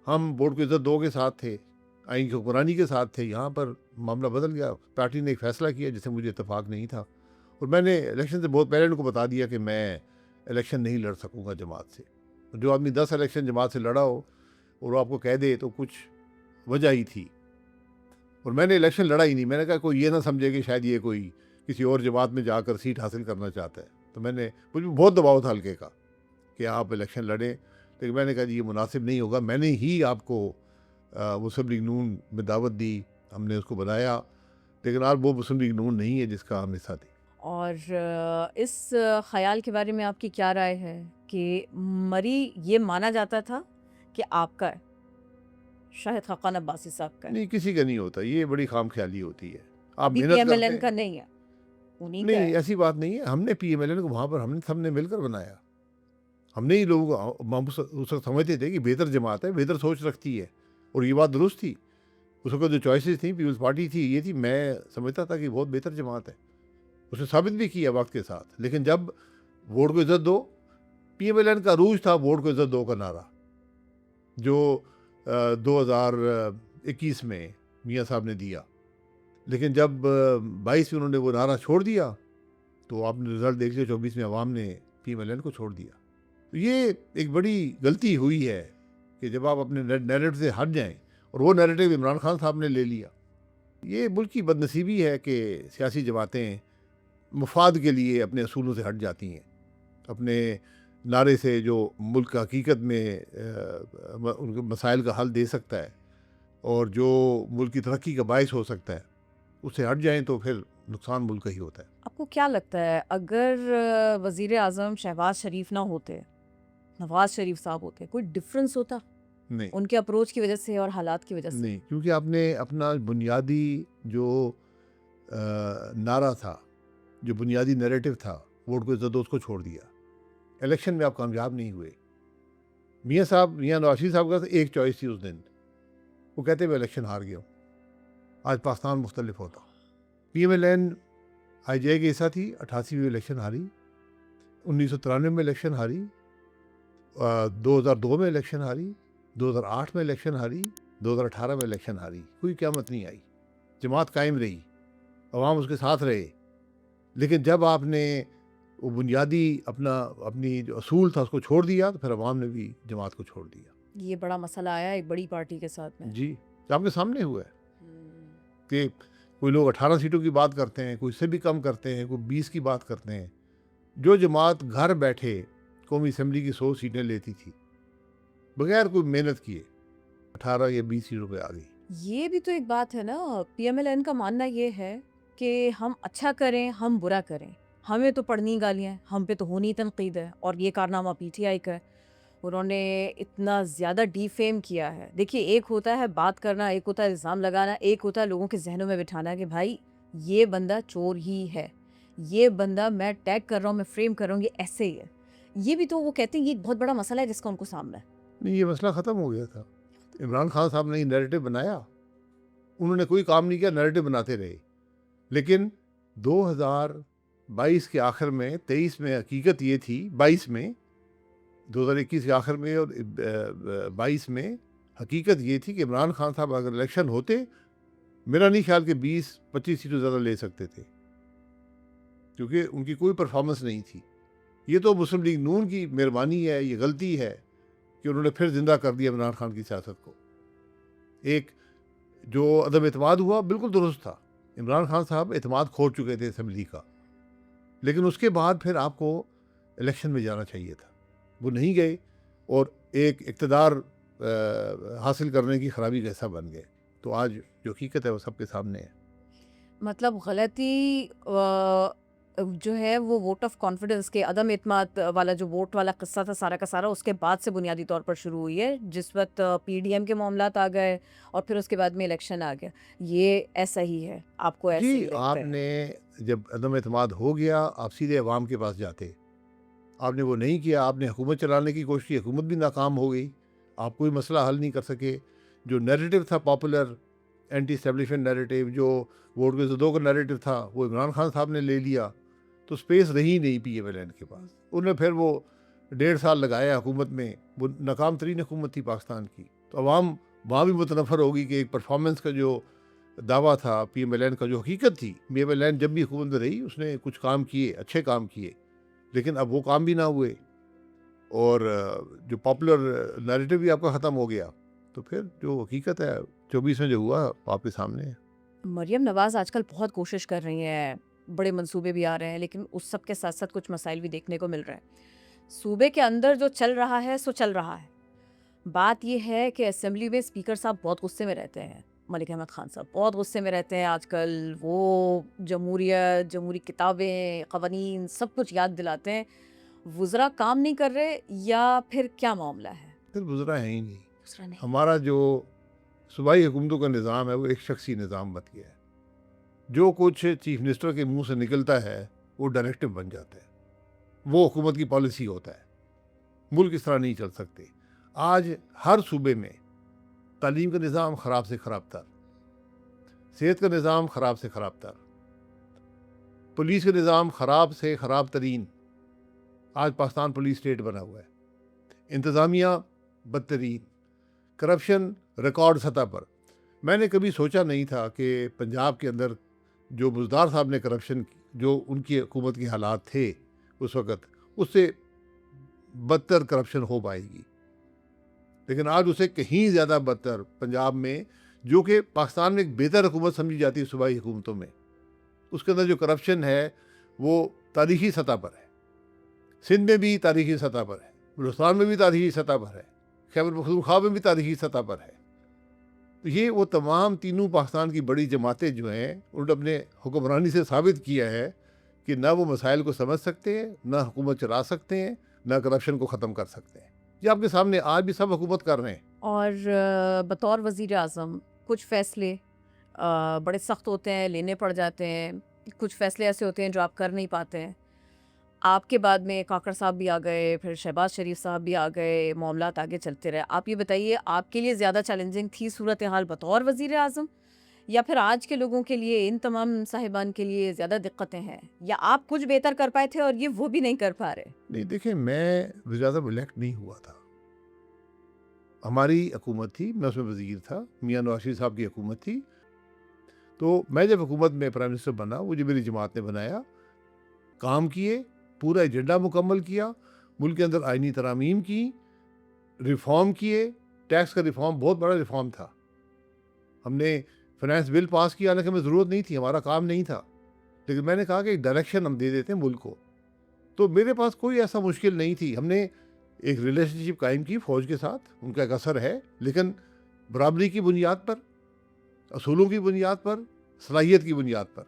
हम बोर्ड को इज़्ज़त दो के साथ थे, आइन की हुक्मरानी के साथ थे। यहाँ पर मामला बदल गया, पार्टी ने एक फ़ैसला किया जिससे मुझे इत्तेफाक नहीं था और मैंने इलेक्शन से बहुत पहले उनको बता दिया कि मैं इलेक्शन नहीं लड़ सकूँगा जमात से। जो आदमी 10 इलेक्शन जमात से लड़ा हो और वो आपको कह दे तो कुछ वजह ही थी। और मैंने इलेक्शन लड़ा ही नहीं। मैंने कहा कोई ये ना समझे कि शायद ये कोई किसी और जमात में जाकर सीट हासिल करना चाहता है। तो मैंने, मुझ पर बहुत दबाव था हल्के का कि आप इलेक्शन लड़ें, लेकिन मैंने कहा जी ये मुनासिब नहीं होगा। मैंने ही आपको मुस्लिम लीग नून में दावत दी, हमने उसको बनाया, लेकिन आज वो मुस्लिम लीग नून नहीं है जिसका हम हिस्सा थे। और इस ख़याल के बारे में आपकी क्या राय है कि मरी ये माना जाता था कि आपका है, शाहिद खाकान अब्बासी साहब का है, नहीं, किसी का नहीं होता, ये बड़ी खाम ख्याली होती है। आप अभी मेहनत करते पीएमएलएन हैं। का नहीं है, उन्हीं का नहीं, है। ऐसी बात नहीं है। हमने पीएमएलएन को वहाँ पर हमने सबने मिलकर बनाया। हमने ही लोगों को, हम उस वक्त समझते थे कि बेहतर जमात है, बेहतर सोच रखती है और ये बात दुरुस्त थी। उस वक्त जो चॉइसेस थी, पीपल्स पार्टी थी, ये थी, मैं समझता था कि बहुत बेहतर जमात है। उसने साबित भी किया वक्त के साथ। लेकिन जब वोट को इज़्ज़त दो, पीएमएलएन का रूज था वोट को इज़्ज़त दो का नारा, जो 2021 में मियाँ साहब ने दिया। लेकिन जब 22 में उन्होंने वो नारा छोड़ दिया तो आपने रिजल्ट देख लिया, 24 में अवाम ने पीएमएलएन को छोड़ दिया। तो ये एक बड़ी गलती हुई है कि जब आप अपने नैरेटिव से हट जाएं, और वो नैरेटिव इमरान खान साहब ने ले लिया। ये मुल्क की बदनसीबी है कि सियासी जमातें मुफाद के लिए अपने असूलों से हट जाती हैं। अपने नारे से जो मुल्क का हकीकत में उनके मसाइल का हल दे सकता है और जो मुल्क की तरक्की का बायस हो सकता है, उससे हट जाएं तो फिर नुकसान मुल्क का ही होता है। आपको क्या लगता है अगर वज़ीर आज़म शहबाज शरीफ ना होते, नवाज़ शरीफ साहब होते, कोई डिफरेंस होता नहीं, उनके अप्रोच की वजह से और हालात की वजह से? नहीं, क्योंकि आपने अपना बुनियादी जो नारा था, जो बुनियादी नैरेटिव था, वोट को इज़्ज़त दो, उसको छोड़ दिया। इलेक्शन में आप कामयाब नहीं हुए। मियाँ साहब, मियाँ नवाज शरीफ साहब का एक चॉइस थी उस दिन, वो कहते मैं इलेक्शन हार गया हूँ, आज पाकिस्तान मुख्तलिफ होता। पीएमएलएन आईजीआई के हिस्सा थी, 88 में इलेक्शन हारी, 1993 में इलेक्शन हारी, 2002 में इलेक्शन हारी, 2008 में इलेक्शन हारी, 2018 में इलेक्शन हारी। कोई क़यामत नहीं आई, जमात कायम रही, अवाम उसके साथ रहे। लेकिन जब आपने वो बुनियादी अपनी जो असूल था उसको छोड़ दिया तो फिर अवाम ने भी जमात को छोड़ दिया। ये बड़ा मसला आया एक बड़ी पार्टी के साथ में। जी, आपके सामने हुआ है हम्म। कि कोई लोग 18 सीटों की बात करते हैं, कोई इससे भी कम करते हैं, कोई 20 की बात करते हैं। जो जमात घर बैठे कौमी असम्बली की 100 सीटें लेती थी बगैर कोई मेहनत किए, 18 या 20 सीटों पे आ गई। ये भी तो एक बात है ना, पीएमएलएन का मानना ये है कि हम अच्छा करें, हम बुरा करें। हमें तो पड़नी गालियाँ हैं, हम पे तो होनी तनकीद है और ये कारनामा पीटीआई का है। उन्होंने इतना ज़्यादा डिफेम किया है। देखिए, एक होता है बात करना, एक होता है इल्ज़ाम लगाना, एक होता है लोगों के ज़हनों में बिठाना कि भाई ये बंदा चोर ही है। ये बंदा मैं टैग कर रहा हूँ, मैं फ्रेम कर रहा हूँ, ये ऐसे ही है। ये भी तो वो कहते हैं ये एक बहुत बड़ा मसला है जिसका उनको सामना है। नहीं, ये मसला ख़त्म हो गया था। इमरान खान साहब ने ये नैरेटिव बनाया, उन्होंने कोई काम नहीं किया, नैरेटिव बनाते रहे। लेकिन 2022 के आखिर में, 23 में हकीकत ये थी, 22 में, 2021 के आखिर में और 22 में हकीकत ये थी कि इमरान खान साहब अगर इलेक्शन होते, मेरा नहीं ख्याल कि 20-25 सीटों ज़्यादा ले सकते थे, क्योंकि उनकी कोई परफॉर्मेंस नहीं थी। ये तो मुस्लिम लीग नून की मेहरबानी है, ये गलती है कि उन्होंने फिर जिंदा कर दिया इमरान खान की सियासत को। एक जो अदम एतमाद हुआ बिल्कुल दुरुस्त था, इमरान खान साहब एतमाद खो चुके थे असम्बली का, लेकिन उसके बाद फिर आपको इलेक्शन में जाना चाहिए था, वो नहीं गए और एक इक़्तिदार हासिल करने की खराबी का हिस्सा बन गए। तो आज जो हकीकत है वो सबके सामने है। मतलब गलती जो है वो वोट ऑफ कॉन्फिडेंस के अदम एतमाद वाला जो वोट वाला किस्सा था सारा का सारा उसके बाद से बुनियादी तौर पर शुरू हुई है, जिस वक्त पीडीएम के मामलात आ गए और फिर उसके बाद में इलेक्शन आ गया। ये ऐसा ही है, आपको ऐसे जी, ही लगता है? आपने जब अदम एतमाद हो गया, आप सीधे अवाम के पास जाते, आपने वो नहीं किया, आपने हुकूमत चलाने की कोशिश की, हुकूमत भी नाकाम हो गई, आप कोई मसला हल नहीं कर सके। जो नैरेटिव था पॉपुलर एंटी एस्टेब्लिशमेंट नैरेटिव, जो वोट के ज़दों का नैरेटिव था, वो इमरान खान साहब ने ले लिया, तो स्पेस रही नहीं पीएमएलएन के पास। उन्होंने फिर वो 1.5 साल लगाया हुकूमत में, वो नाकाम तरीन हुकूमत थी पाकिस्तान की। तो अवाम वहाँ भी मुतनफ़र होगी कि एक परफॉर्मेंस का जो दावा था पीएमएलएन का, जो हकीकत थी, पीएमएलएन जब भी हुकूमत में रही उसने कुछ काम किए, अच्छे काम किए, लेकिन अब वो काम भी ना हुए और जो पॉपुलर नैरेटिव भी आपका ख़त्म हो गया। तो फिर जो हकीकत है 24 में जो हुआ आपके सामने है। मरियम नवाज़ आजकल बहुत कोशिश कर रही हैं, बड़े मंसूबे भी आ रहे हैं, लेकिन उस सब के साथ-साथ कुछ मसाइल भी देखने को मिल रहे हैं। सूबे के अंदर जो चल रहा है, सो चल रहा है। बात ये है कि असेंबली में स्पीकर साहब बहुत गुस्से में रहते हैं, मलिक अहमद खान साहब बहुत गुस्से में रहते हैं आजकल। वो जमहूरियत, जमहूरी किताबें, क़वानीन सब कुछ याद दिलाते हैं। वुज़रा काम नहीं कर रहे या फिर क्या मामला है? फिर गुजरा है ही नहीं। दूसरा नहीं। हमारा जो सूबाई हुकूमतों का निज़ाम है वो एक शख्सी निज़ाम बन गया है। जो कुछ चीफ मिनिस्टर के मुंह से निकलता है वो डायरेक्टिव बन जाता है, वो हुकूमत की पॉलिसी होता है। मुल्क इस तरह नहीं चल सकते। आज हर सूबे में तालीम का निज़ाम ख़राब से ख़राब तर, सेहत का निज़ाम ख़राब से ख़राब तर, पुलिस का निज़ाम ख़राब से ख़राब तरीन। आज पाकिस्तान पुलिस स्टेट बना हुआ है, इंतज़ामिया बदतरीन, करप्शन रिकॉर्ड सतह पर। मैंने कभी सोचा नहीं था कि पंजाब के अंदर जो बुज़दार साहब ने करप्शन, जो उनकी हुकूमत के हालात थे उस वक़्त, उससे बदतर करप्शन हो पाएगी। लेकिन आज उसे कहीं ज़्यादा बदतर पंजाब में, जो कि पाकिस्तान में एक बेहतर हुकूमत समझी जाती है सूबाई हुकूमतों में, उसके अंदर जो करप्शन है वो तारीख़ी सतह पर है। सिंध में भी तारीख़ी सतह पर है, बलूचिस्तान में भी तारीख़ी सतह पर है, खैबर पख्तूनख्वा में भी तारीख़ी सतह पर है। तो ये वो तमाम तीनों पाकिस्तान की बड़ी जमातें जो हैं, उन्होंने अपने हुक्मरानी से साबित किया है कि ना वो मसाइल को समझ सकते हैं, ना हुकूमत चला सकते हैं, ना करप्शन को ख़त्म कर सकते हैं। ये आपके सामने आज भी सब हुकूमत कर रहे हैं। और बतौर वज़ीर आज़म कुछ फ़ैसले बड़े सख्त होते हैं, लेने पड़ जाते हैं। कुछ फ़ैसले ऐसे होते हैं जो आप कर नहीं पाते हैं। आपके बाद में काकड़ साहब भी आ गए, फिर शहबाज शरीफ साहब भी आ गए, मामलात आगे चलते रहे। आप ये बताइए, आपके लिए ज़्यादा चैलेंजिंग थी सूरत हाल बतौर वज़ीर आज़म, या फिर आज के लोगों के लिए, इन तमाम साहिबान के लिए ज़्यादा दिक्कतें हैं, या आप कुछ बेहतर कर पाए थे और ये वो भी नहीं कर पा रहे? नहीं, देखिए, मैं वज़ीर आज़म इलेक्ट नहीं हुआ था, हमारी हुकूमत थी, मैं उसमें वज़ीर था, मियाँ नवाज़ शरीफ साहब की हुकूमत थी। तो मैं जब हुकूमत में प्राइम मिनिस्टर बना, वो जो मेरी जमात ने बनाया, काम किए, पूरा एजेंडा मुकम्मल किया, मुल्क के अंदर आइनी तरामीम की, रिफॉर्म किए। टैक्स का रिफॉर्म बहुत बड़ा रिफॉर्म था। हमने फाइनेंस बिल पास किया, हालांकि हमें ज़रूरत नहीं थी, हमारा काम नहीं था, लेकिन मैंने कहा कि एक डायरेक्शन हम दे देते हैं मुल्क को। तो मेरे पास कोई ऐसा मुश्किल नहीं थी। हमने एक रिलेशनशिप कायम की फ़ौज के साथ, उनका एक असर है, लेकिन बराबरी की बुनियाद पर। असूलों की बुनियाद पर, सलाहियत की बुनियाद पर।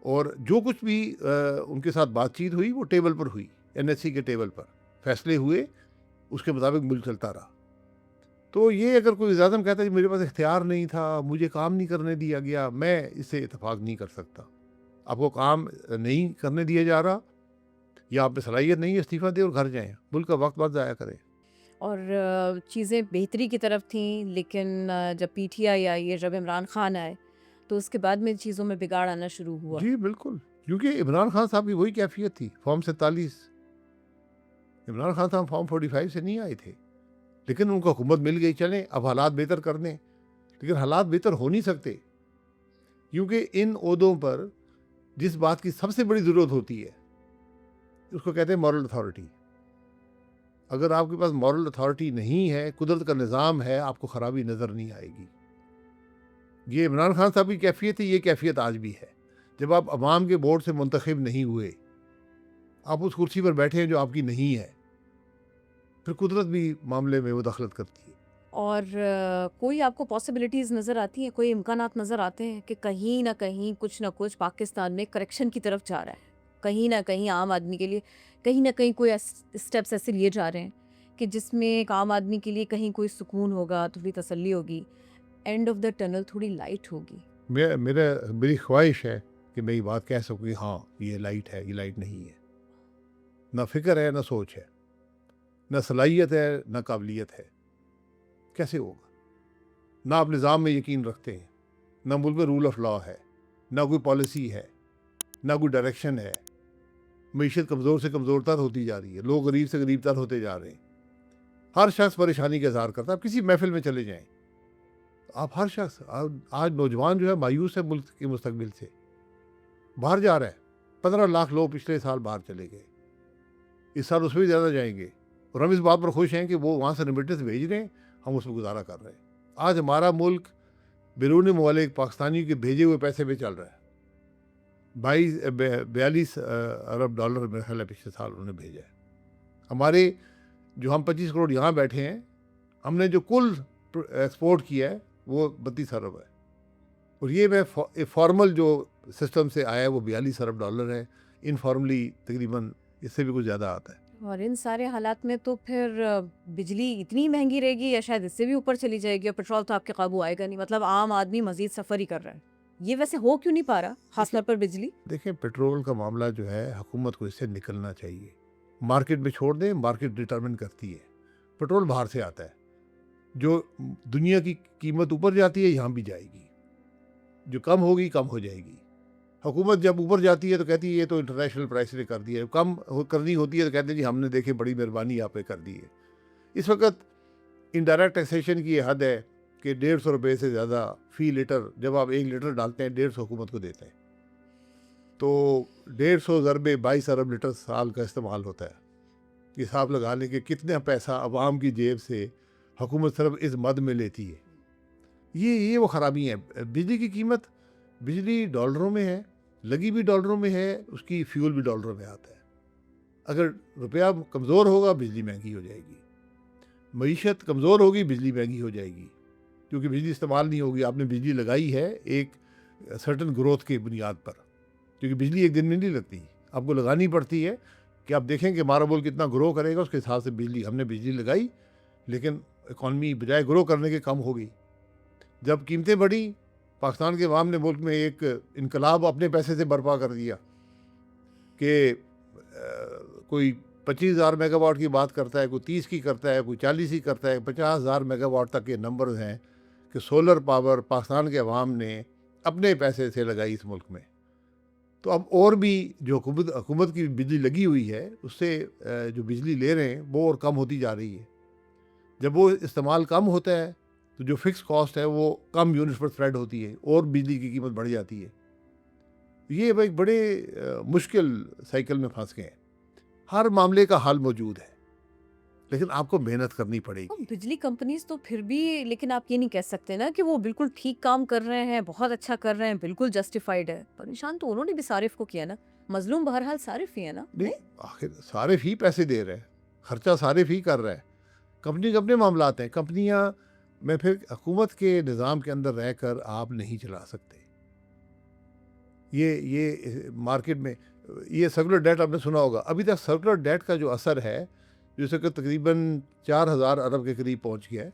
और जो कुछ भी उनके साथ बातचीत हुई वो टेबल पर हुई, एनएससी के टेबल पर फैसले हुए, उसके मुताबिक मुल्क चलता रहा। तो ये अगर कोई वज़ीर-ए-आज़म कहता है कि मेरे पास इख्तियार नहीं था, मुझे काम नहीं करने दिया गया, मैं इससे इत्तेफाक नहीं कर सकता। आपको काम नहीं करने दिया जा रहा या आप में सलाहियत नहीं है, इस्तीफ़ा दें और घर जाएँ, मुल्क का वक्त मत ज़ाया करें। और चीज़ें बेहतरी की तरफ थीं, लेकिन जब पीटीआई आई है, जब इमरान खान आए, तो उसके बाद में चीज़ों में बिगाड़ आना शुरू हुआ। जी, बिल्कुल, क्योंकि इमरान खान साहब की वही कैफ़ियत थी, फ़ॉर्म 47। इमरान खान साहब फ़ॉर्म 45 से नहीं आए थे, लेकिन उनको हुकूमत मिल गई, चलें अब हालात बेहतर कर दें। लेकिन हालात बेहतर हो नहीं सकते, क्योंकि इन ओहदों पर जिस बात की सबसे बड़ी ज़रूरत होती है, उसको कहते हैं मॉरल अथॉरिटी। अगर आपके पास मॉरल अथॉरिटी नहीं है, कुदरत का निज़ाम है, आपको ख़राबी नज़र नहीं आएगी। ये इमरान खान साहब की कैफ़ियत है, ये कैफ़ियत आज भी है। जब आप अवाम के वोट से मुंतखब नहीं हुए, आप उस कुर्सी पर बैठे हैं जो आपकी नहीं है, फिर कुदरत भी मामले में मुदाखलत करती है। और कोई आपको पॉसिबिलिटीज़ नज़र आती हैं, कोई इम्कानात नज़र आते हैं कि कहीं न कहीं कुछ न कुछ पाकिस्तान में करेक्शन की तरफ जा रहा है? कहीं न कहीं आम आदमी के लिए कहीं न कहीं कोई स्टेप्स ऐसे लिए जा रहे हैं कि जिसमें एक आम आदमी के लिए कहीं कोई सुकून होगा, थोड़ी तसल्ली होगी, एंड ऑफ द टनल थोड़ी लाइट होगी? मेरी ख्वाहिश है कि मैं ये बात कह सकूँ कि हाँ, ये लाइट है, ये लाइट नहीं है। ना फ़िक्र है, ना सोच है, ना सलाहियत है, ना काबिलियत है। कैसे होगा? ना आप निज़ाम में यकीन रखते हैं, ना मुल्क में रूल ऑफ लॉ है, ना कोई पॉलिसी है, ना कोई डायरेक्शन है। मईशत कमज़ोर से कमज़ोरतर होती जा रही है, लोग गरीब से गरीबतर होते जा रहे हैं। हर शख्स परेशानी का इज़हार करता है। आप किसी महफ़िल में चले जाएँ, आप हर शख्स आज नौजवान जो है मायूस है मुल्क के मुस्तकबिल से, बाहर जा रहा है। 15 लाख लोग पिछले साल बाहर चले गए, इस साल उसमें भी ज़्यादा जाएंगे, और हम इस बात पर खुश हैं कि वो वहाँ से रेमिटेंस भेज रहे हैं, हम उसमें गुजारा कर रहे हैं। आज हमारा मुल्क बैरून मुल्क पाकिस्तानियों के भेजे हुए पैसे पे चल रहा है। 42 अरब डॉलर मेरे ख्याल है पिछले साल उन्होंने भेजा है। हमारे जो हम 25 करोड़ यहाँ बैठे हैं, हमने जो कुल एक्सपोर्ट किया है वो 32 अरब है, और ये मैं फॉर्मल जो सिस्टम से आया है वो 42 अरब डॉलर है। इनफॉर्मली तकरीबन इससे भी कुछ ज़्यादा आता है। और इन सारे हालात में तो फिर बिजली इतनी महंगी रहेगी या शायद इससे भी ऊपर चली जाएगी, और पेट्रोल तो आपके काबू आएगा नहीं, मतलब आम आदमी मजीद सफ़र ही कर रहा है। ये वैसे हो क्यों नहीं पा रहा, खासतौर पर बिजली? देखें, पेट्रोल का मामला जो है हुकूमत को इससे निकलना चाहिए। मार्केट में छोड़ दें, मार्केट डिटरमिन करती है। पेट्रोल बाहर से आता है, जो दुनिया की कीमत ऊपर जाती है यहाँ भी जाएगी, जो कम होगी कम हो जाएगी। हुकूमत जब ऊपर जाती है तो कहती है ये तो इंटरनेशनल प्राइस ने कर दिया है, कम करनी होती है तो कहते हैं जी हमने देखे बड़ी मेहरबानी आप पे कर दी है। इस वक्त इनडायरेक्ट टैक्सेशन की ये हद है कि 150 रुपये से ज़्यादा फ़ी लीटर, जब आप 1 लीटर डालते हैं 150 हुकूमत को देते हैं, तो 150 ज़रबे 22 अरब लीटर साल का इस्तेमाल होता है। हिसाब लगा लें कि कितना पैसा अवाम की जेब से हुकूमत सिर्फ इस मद में लेती है। ये वो ख़राबी है। बिजली की कीमत, बिजली डॉलरों में है, लगी भी डॉलरों में है, उसकी फ्यूल भी डॉलरों में आता है। अगर रुपया कमज़ोर होगा बिजली महंगी हो जाएगी, मईशत कमज़ोर होगी बिजली महंगी हो जाएगी, क्योंकि बिजली इस्तेमाल नहीं होगी। आपने बिजली लगाई है एक सर्टन ग्रोथ की बुनियाद पर, क्योंकि बिजली एक दिन में नहीं लगती, आपको लगानी पड़ती है कि आप देखें कि हमारा मुल्क कितना ग्रो करेगा, उसके हिसाब से बिजली, हमने बिजली लगाई लेकिन इकॉनमी बजाय ग्रो करने के कम हो गई। जब कीमतें बढ़ी, पाकिस्तान के अवाम ने मुल्क में एक इनकलाब अपने पैसे से बर्पा कर दिया कि कोई 25,000 मेगावाट की बात करता है, कोई 30 की करता है, कोई 40 की करता है, 50,000 मेगावाट तक के नंबर हैं कि सोलर पावर पाकिस्तान के अवाम ने अपने पैसे से लगाई इस मुल्क में। तो अब और भी जो हुकूमत की बिजली लगी हुई है, उससे जो बिजली ले रहे हैं वो और कम होती जा रही है। जब वो इस्तेमाल कम होता है तो जो फिक्स कॉस्ट है वो कम यूनिट पर स्प्रेड होती है और बिजली की कीमत बढ़ जाती है। ये एक बड़े मुश्किल साइकिल में फंस गए हैं। हर मामले का हल मौजूद है, लेकिन आपको मेहनत करनी पड़ेगी। बिजली कंपनीज तो फिर भी, लेकिन आप ये नहीं कह सकते ना कि वो बिल्कुल ठीक काम कर रहे हैं, बहुत अच्छा कर रहे हैं, बिल्कुल जस्टिफाइड है। परेशान तो उन्होंने भी सारिफ को किया ना, मजलूम बहरहाल सारिफ ही है ना। नहीं, आखिर सारिफ ही पैसे दे रहे हैं, खर्चा सारिफ ही कर रहा है। कंपनी के अपने मामलात हैं। कंपनियां मैं फिर हुकूमत के निज़ाम के अंदर रहकर आप नहीं चला सकते। ये मार्केट में ये सर्कुलर डेट आपने सुना होगा। अभी तक सर्कुलर डेट का जो असर है, जैसे कि तकरीबन 4000 अरब के करीब पहुंच गया है,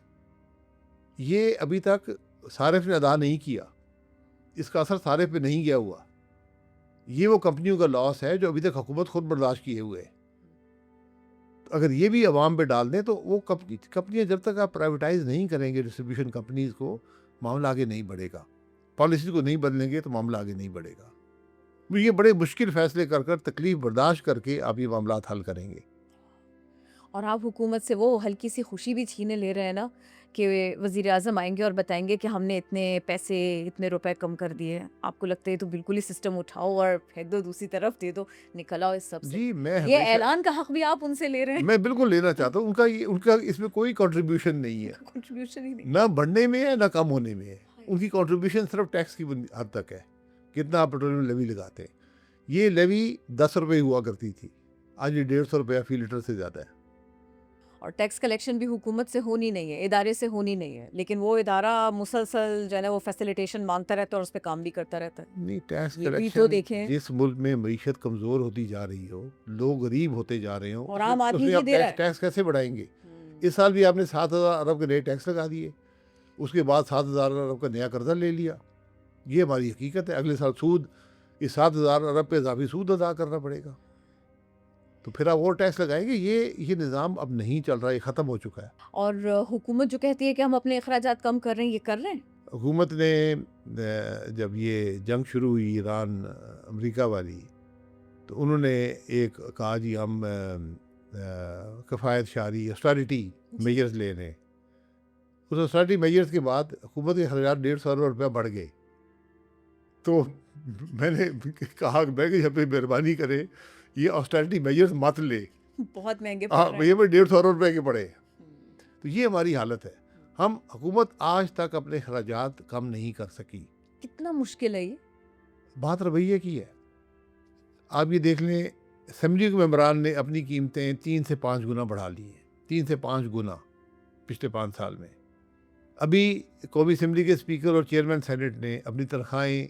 ये अभी तक सारिफ ने अदा नहीं किया। इसका असर सारिफ पे नहीं गया हुआ। ये वो कंपनियों का लॉस है जो अभी तक हुकूमत खुद बर्दाश्त किए हुए है। तो अगर ये भी अवाम पे डाल दें तो वो कंपनियां जब तक आप प्राइवेटाइज नहीं करेंगे डिस्ट्रीब्यूशन कंपनीज को, मामला आगे नहीं बढ़ेगा। पॉलिसी को नहीं बदलेंगे तो मामला आगे नहीं बढ़ेगा। ये बड़े मुश्किल फैसले कर कर तकलीफ बर्दाश्त करके आप ये मामला हल करेंगे। और आप हुकूमत से वो हल्की सी खुशी भी छीने ले रहे हैं ना कि वज़ीर आज़म आएंगे और बताएंगे कि हमने इतने पैसे, इतने रुपए कम कर दिए। आपको लगता है तो बिल्कुल ही सिस्टम उठाओ और फेंक दो, दूसरी तरफ दे दो, निकल आओ इस सब से। जी, मैं ये हमेशा ऐलान का हक भी आप उनसे ले रहे हैं। मैं बिल्कुल लेना चाहता हूँ। उनका इसमें कोई कंट्रीब्यूशन नहीं है, कंट्रीब्यूशन ही नहीं। ना बढ़ने में है ना कम होने में है। हाय। उनकी कंट्रीब्यूशन सिर्फ टैक्स की हद तक है, कितना आप पेट्रोलियम लेवी लगाते हैं। ये लेवी 10 रुपये हुआ करती थी, आज ये 150 रुपया फी लीटर से ज़्यादा है। और टैक्स कलेक्शन भी हुकूमत से होनी नहीं है, इदारे से होनी नहीं है, लेकिन वो इदारा मुसलसल जो है ना वो फैसिलिटेशन मांगता रहता है और उस पर काम भी करता रहता है। नहीं, टैक्स ये भी तो कलेक्शन देखें। जिस मुल्क में मईशत कमज़ोर होती जा रही हो, लोग गरीब होते जा रहे हो, और आम आदमी उसमें ही आप दे रहा है। टैक्स कैसे बढ़ाएंगे? इस साल भी आपने 7000 अरब के नए टैक्स लगा दिए, उसके बाद 7000 अरब का नया कर्जा ले लिया। ये हमारी हकीकत है। अगले साल सूद, इस 7000 अरब पे इजाफी सूद अदा करना पड़ेगा, तो फिर आप और टैक्स लगाएंगे। ये निज़ाम अब नहीं चल रहा, ये ख़त्म हो चुका है। और हुकूमत जो कहती है कि हम अपने अखराजात कम कर रहे हैं, ये कर रहे हैं। हुकूमत ने जब ये जंग शुरू हुई ईरान अमेरिका वाली, तो उन्होंने एक कहा जी हम कफ़ायत शारी ऑस्टेरिटी मेजर्स ले रहे हैं। उस ऑस्टेरिटी मेजर्स के बाद हुकूमत के अखराजात 150 अरब रुपया बढ़ गए। तो मैंने कहा मैं कि जब मेहरबानी करें ये ऑस्टेरिटी मेजर्स मत ले। बहुत महंगे पड़ हाँ, रहे हैं। ये 150 अरब रुपए के पड़े। तो ये हमारी हालत है। हम हुकूमत आज तक अपने अखराजात कम नहीं कर सकी। कितना मुश्किल है ये। बात रवैये की है। आप ये देख लें, असेंबली के मेंबरान ने अपनी कीमतें 3 से 5 गुना बढ़ा ली है, 3 से 5 गुना पिछले 5 साल में। अभी कौमी असेंबली के स्पीकर और चेयरमैन सेनेट ने अपनी तनख्वाहें